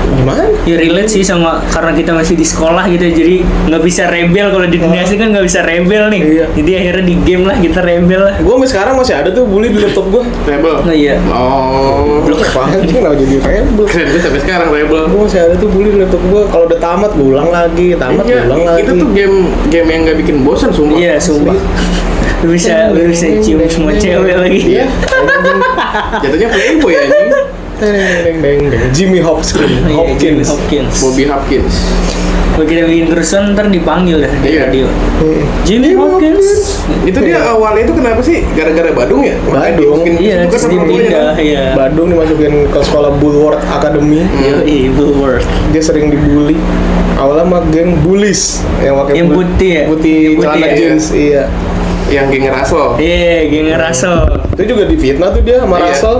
Speaker 1: Gimana?
Speaker 3: Ya relate sih sama karena kita masih di sekolah gitu jadi nggak bisa rebel kalau di dunia asli kan nggak bisa rebel nih.
Speaker 1: Iya.
Speaker 3: Jadi akhirnya di game lah kita rebel lah.
Speaker 1: Gue sampai sekarang masih ada tuh Bully di laptop gue.
Speaker 2: Rebel.
Speaker 3: Oh iya.
Speaker 2: Oh.
Speaker 1: Apaan sih kenapa jadi rebel?
Speaker 2: Keren tuh sampai sekarang Rebel.
Speaker 1: Gue masih ada tuh Bully di laptop gue. Kalau udah tamat gue ulang lagi,
Speaker 2: Iya,
Speaker 1: ulang lagi.
Speaker 2: itu tuh game yang nggak bikin bosan sumpah.
Speaker 3: Iya sumpah. Lu bisa cium semua cewek lagi.
Speaker 1: Iya.
Speaker 2: Jatuhnya playboy ya anjing.
Speaker 1: Deng deng deng. Jimmy Hopkins.
Speaker 3: Iya, Jimmy Hopkins.
Speaker 2: Bobby Hopkins.
Speaker 3: Kalau kita bikin kerusuhan ntar dipanggil dah di
Speaker 2: Iya.
Speaker 3: radio. Jimmy Hopkins.
Speaker 2: Itu dia awalnya itu kenapa sih? Gara-gara Badung ya? Makanya
Speaker 1: Badung.
Speaker 2: dimasukin
Speaker 3: Iya,
Speaker 2: juga
Speaker 3: terus
Speaker 2: sama orang tuanya,
Speaker 3: dipindah,
Speaker 2: kan?
Speaker 3: iya.
Speaker 1: Badung dimasukin ke sekolah Bulwark Academy.
Speaker 3: Yoi, Bulwark.
Speaker 1: Dia sering dibully. Awalnya sama geng bullies yang pakai
Speaker 3: Yang putih ya?
Speaker 1: Putih
Speaker 3: Yang putih
Speaker 1: celana
Speaker 3: ya?
Speaker 1: jeans, iya.
Speaker 2: Yang geng Russell.
Speaker 3: Iya, geng Russell.
Speaker 1: Itu juga difitnah tuh dia sama
Speaker 2: Iya.
Speaker 1: Russell.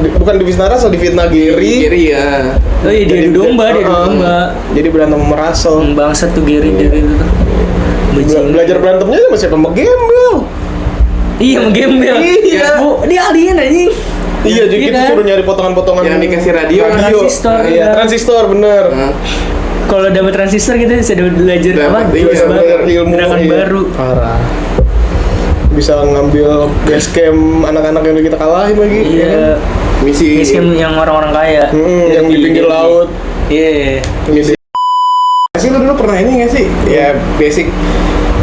Speaker 1: Bukan difitnah Russell, difitnah Gary.
Speaker 2: Gary ya.
Speaker 3: Oh iya, dia adu domba, dia adu
Speaker 1: Uh-uh.
Speaker 3: domba.
Speaker 1: Jadi berantem sama Russell.
Speaker 3: Bangsat tuh Gary dari itu tuh. Bajingan.
Speaker 1: Belajar berantemnya sama siapa? Sama Gembel.
Speaker 3: Iya, sama gembel.
Speaker 1: Iya.
Speaker 3: Bu, dia alien anjing.
Speaker 1: Iya, jadi kita
Speaker 3: kan?
Speaker 1: suruh nyari potongan-potongan
Speaker 2: Yang dikasih radio.
Speaker 3: Transistor.
Speaker 1: Iya, transistor bener.
Speaker 2: Nah,
Speaker 3: Kalau dapat transistor kita bisa dapat belajar apa?
Speaker 2: Dapat, iya,
Speaker 3: Bisa
Speaker 1: Belajar ilmu
Speaker 3: gerakan
Speaker 1: iya.
Speaker 3: baru.
Speaker 1: Parah. Bisa ngambil base camp anak-anak yang udah kita kalahin lagi. ya kan?
Speaker 3: Iya.
Speaker 2: misi.
Speaker 3: Miskin yang orang-orang kaya.
Speaker 1: Yang di pinggir laut.
Speaker 3: Iya.
Speaker 1: Gitu.
Speaker 2: Sih lu dulu pernah ini nggak sih? Ya basic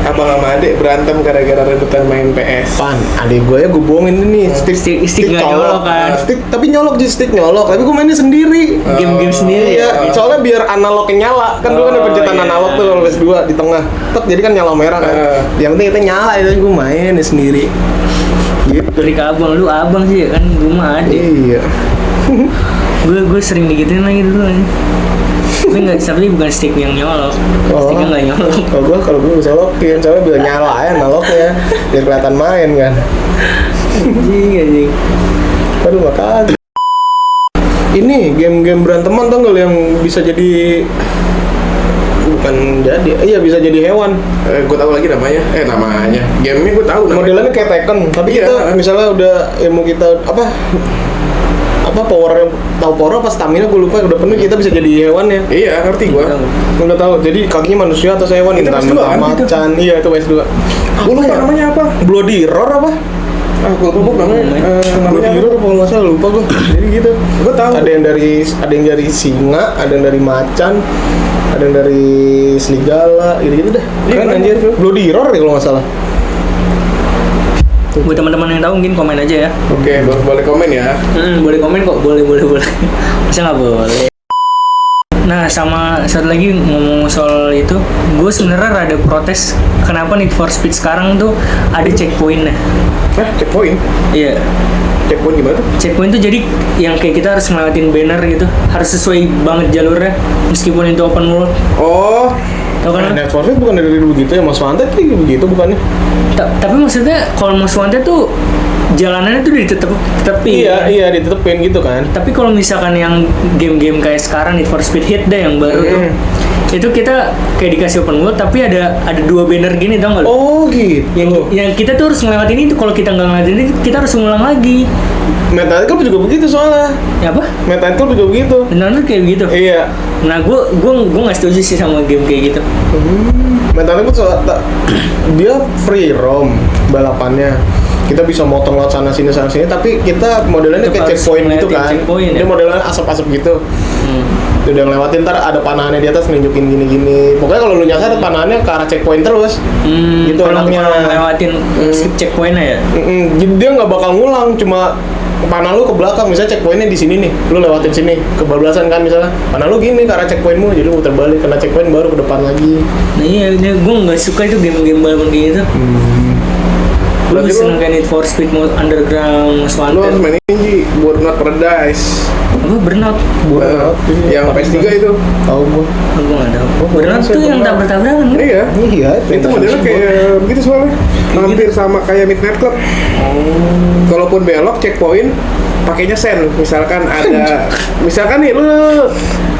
Speaker 2: abang sama adik berantem gara-gara rebutan main PS.
Speaker 1: Pan, adik gue ya gue bohongin ini
Speaker 3: Stick nggak nyolok kan.
Speaker 1: Stick, tapi nyolok jadi stick nyolok. Tapi gue mainnya sendiri.
Speaker 3: Game-game sendiri
Speaker 1: Iya,
Speaker 3: ya.
Speaker 1: soalnya biar analognya nyala. Kan dulu kan ada
Speaker 3: Oh,
Speaker 1: pencetan
Speaker 3: iya.
Speaker 1: analog tuh kalau PS2 di tengah. Tek, jadi kan nyala merah kan. Yang penting kita nyala itu gue main ya sendiri. Gitu.
Speaker 3: Dari ke abang, lu abang sih ya kan, gue mah adik.
Speaker 1: Iya.
Speaker 3: Gue sering digituin lagi dulu aja. Tapi bukan stick yang nyolok. Sticknya nggak nyolok.
Speaker 1: Kalau gue bisa lokin, soalnya biar nyala ya analognya, biar kelihatan main kan.
Speaker 3: Anjing.
Speaker 1: Aduh makanya. Ini game-game beranteman tau nggak yang bisa jadi bukan jadi, iya bisa jadi hewan.
Speaker 2: Gue tahu lagi namanya. Namanya. Gamenya gue tahu. namanya.
Speaker 1: Modelannya kayak Tekken, tapi
Speaker 2: Iya.
Speaker 1: kita misalnya udah ilmu kita apa powernya, tahu power apa stamina gue lupa, udah penuh kita bisa jadi hewan ya.
Speaker 2: Iya, ngerti gue.
Speaker 1: Udah tahu. Jadi kakinya manusia atau hewan
Speaker 2: Itu PS2 kan?
Speaker 1: macan. Iya itu PS2.
Speaker 2: Gue lupa namanya apa?
Speaker 1: Bloody Roar apa?
Speaker 2: Gue lupa namanya. Namanya
Speaker 1: Bloody Roar apa kalau nggak salah lupa gue. Jadi gitu.
Speaker 2: Gue tahu.
Speaker 1: Ada yang dari singa, ada yang dari macan, ada yang dari serigala, gitu-gitu dah.
Speaker 2: Iya,
Speaker 1: Kan
Speaker 2: kan?
Speaker 1: anjir. Bloody Roar ya kalau nggak salah.
Speaker 3: Buat teman-teman yang tahu mungkin komen aja ya.
Speaker 2: Oke, boleh komen ya.
Speaker 3: Boleh komen kok, boleh. Masa nggak boleh? Nah, sama satu lagi ngomong soal itu, gue sebenarnya rada protes kenapa Need for Speed sekarang tuh ada checkpointnya.
Speaker 2: Checkpoint.
Speaker 3: Iya,
Speaker 2: Checkpoint gimana tuh?
Speaker 3: checkpoint tuh jadi yang kayak kita harus ngelewatin banner gitu, harus sesuai banget jalurnya, meskipun itu open world.
Speaker 2: Oh,
Speaker 3: Tau kan?
Speaker 1: Need for Speed bukan dari begitu ya, Most Wanted kayak begitu bukannya?
Speaker 3: Tapi maksudnya kalau Most Wanted tuh jalanannya tuh ditetepin.
Speaker 1: Iya ditetepin gitu kan.
Speaker 3: Tapi kalau misalkan yang game-game kayak sekarang Need for Speed Heat deh yang baru tuh, itu kita kayak dikasih open world tapi ada dua banner gini, tau nggak lo?
Speaker 1: Oh gitu.
Speaker 3: Yang kita tuh harus ngelewatin itu, kalau kita nggak ngelewatin itu kita harus ngulang lagi.
Speaker 1: Metal Club juga begitu soalnya.
Speaker 3: Ya apa?
Speaker 1: Metal Club juga begitu.
Speaker 3: Benar kayak gitu.
Speaker 1: Iya.
Speaker 3: Nah, gue nggak setuju sih sama game kayak gitu.
Speaker 1: Metal Club dia free roam balapannya. Kita bisa motong lewat sana sini, tapi kita modelannya
Speaker 3: Tetap
Speaker 1: kayak
Speaker 3: harus
Speaker 1: checkpoint gitu
Speaker 3: ngelewatin
Speaker 1: kan.
Speaker 3: checkpoint,
Speaker 1: Dia
Speaker 3: ya?
Speaker 1: modelannya asap-asap gitu. Udah ngelewatin, ntar ada panahannya di atas nunjukin gini-gini. Pokoknya kalau lu nyasar panahannya ke arah checkpoint terus. Gitu
Speaker 3: Kalau
Speaker 1: enaknya.
Speaker 3: ngelewatin skip checkpointnya ya.
Speaker 1: Jadi dia nggak bakal ngulang, cuma panah lu ke belakang, misalnya checkpointnya di sini nih, lu lewatin sini, kebablasan kan misalnya, panah lu gini ke arah checkpointmu, jadi lu muter balik, kena checkpoint baru ke depan lagi.
Speaker 3: Nah iya, gue nggak suka itu game-game balapan kayak gitu. Lu
Speaker 2: Berarti
Speaker 3: seneng
Speaker 2: lu-
Speaker 3: kayak Need for Speed Mode Underground, Most
Speaker 2: lu harus
Speaker 3: Wanted.
Speaker 2: main ini Ji, Burnout Paradise.
Speaker 3: Apa Burnout?
Speaker 2: Yang PS3 itu.
Speaker 1: Tahu gua.
Speaker 3: Gue nggak tahu.
Speaker 1: Oh,
Speaker 3: Burnout
Speaker 1: saya
Speaker 3: tuh yang
Speaker 1: Burnout.
Speaker 3: tabrak-tabrakan kan?
Speaker 2: Iya.
Speaker 1: Iya,
Speaker 2: Itu modelnya kayak begitu soalnya. Hampir sama kayak Midnight Club. Kalaupun belok checkpoint pakainya sen. Misalkan ada nih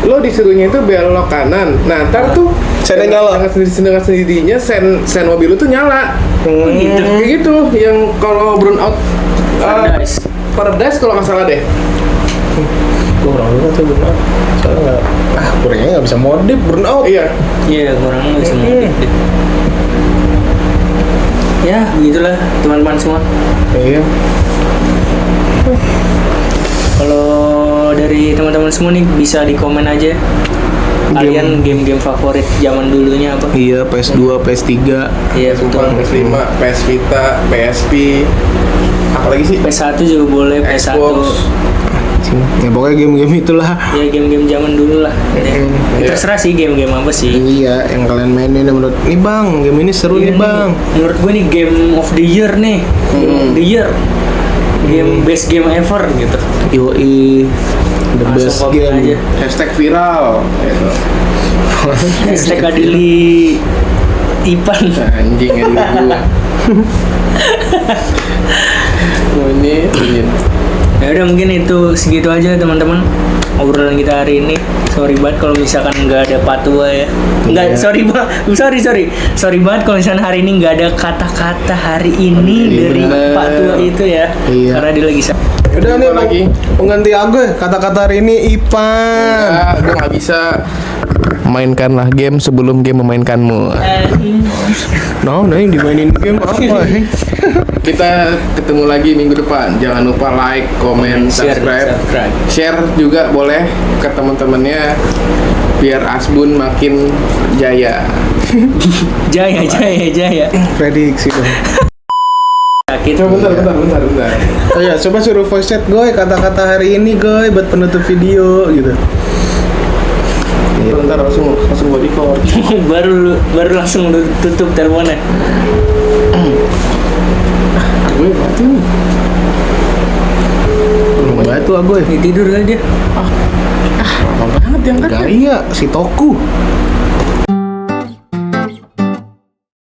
Speaker 2: lu disuruhnya itu belok kanan. Nah, ntar tuh
Speaker 1: Sennya nyala.
Speaker 2: dengan sendirinya sen mobil lu tuh nyala.
Speaker 3: gitu.
Speaker 2: Kayak gitu yang kalau Burnout
Speaker 3: Paradise.
Speaker 2: Paradise kalau nggak salah deh.
Speaker 1: Gua orang lupa tuh burnout. Soalnya kurangnya nggak bisa modif burnout.
Speaker 2: Iya.
Speaker 3: Iya, kurang nggak bisa modif deh. Ya, begitulah teman-teman semua.
Speaker 1: Iya.
Speaker 3: Kalau dari teman-teman semua nih bisa di komen aja. Kalian game-game favorit zaman dulunya apa?
Speaker 1: Iya, PS2, PS3.
Speaker 3: Iya,
Speaker 2: Super
Speaker 3: betul.
Speaker 2: PS5, PS Vita, PSP, apalagi sih?
Speaker 3: PS1 juga boleh, PS1.
Speaker 2: Xbox.
Speaker 1: sih. Ya pokoknya game-game itulah.
Speaker 3: Ya game-game zaman dulu lah. Terserah sih game-game apa sih.
Speaker 1: Iya, yang kalian mainin yang menurut nih bang, game ini seru
Speaker 3: Iya
Speaker 1: nih bang.
Speaker 3: Menurut gue nih game of the year nih. Game of the year. Game best game ever gitu.
Speaker 1: Yoi, the
Speaker 3: Langsung
Speaker 1: best
Speaker 3: komen
Speaker 1: game.
Speaker 3: aja.
Speaker 2: Hashtag viral gitu.
Speaker 3: Hashtag Adili Ipan.
Speaker 2: Anjing ya gua. Oh, ini.
Speaker 3: Ya udah mungkin itu segitu aja teman-teman obrolan kita hari ini. Sorry banget kalau misalkan nggak ada patua ya. Nggak,
Speaker 1: Iya.
Speaker 3: sorry banget kalau misalkan hari ini nggak ada kata-kata hari ini dari
Speaker 2: bener.
Speaker 3: Pak Tua itu ya.
Speaker 1: Iya.
Speaker 3: Karena dia lagi
Speaker 1: Udah nih
Speaker 2: Lupa lagi.
Speaker 1: pengganti aku kata-kata hari ini Ipan.
Speaker 2: Gue nggak bisa. Mainkanlah game sebelum game memainkanmu.
Speaker 1: Nah yang dimainin game apa?
Speaker 2: Kita ketemu lagi minggu depan. Jangan lupa like, komen, subscribe. Share juga boleh ke teman-temannya biar Asbun makin jaya.
Speaker 3: Jaya.
Speaker 1: Prediksi dong.
Speaker 3: Kita
Speaker 2: Bentar.
Speaker 1: Oh ya, coba suruh voice chat gue kata-kata hari ini gue buat penutup video gitu.
Speaker 2: Bentar langsung gue record.
Speaker 3: baru langsung lu tutup teleponnya.
Speaker 2: Gue mati nih.
Speaker 1: Belum batu gue.
Speaker 3: Tidur aja.
Speaker 2: Lama banget yang kan.
Speaker 1: Gaya si Toku.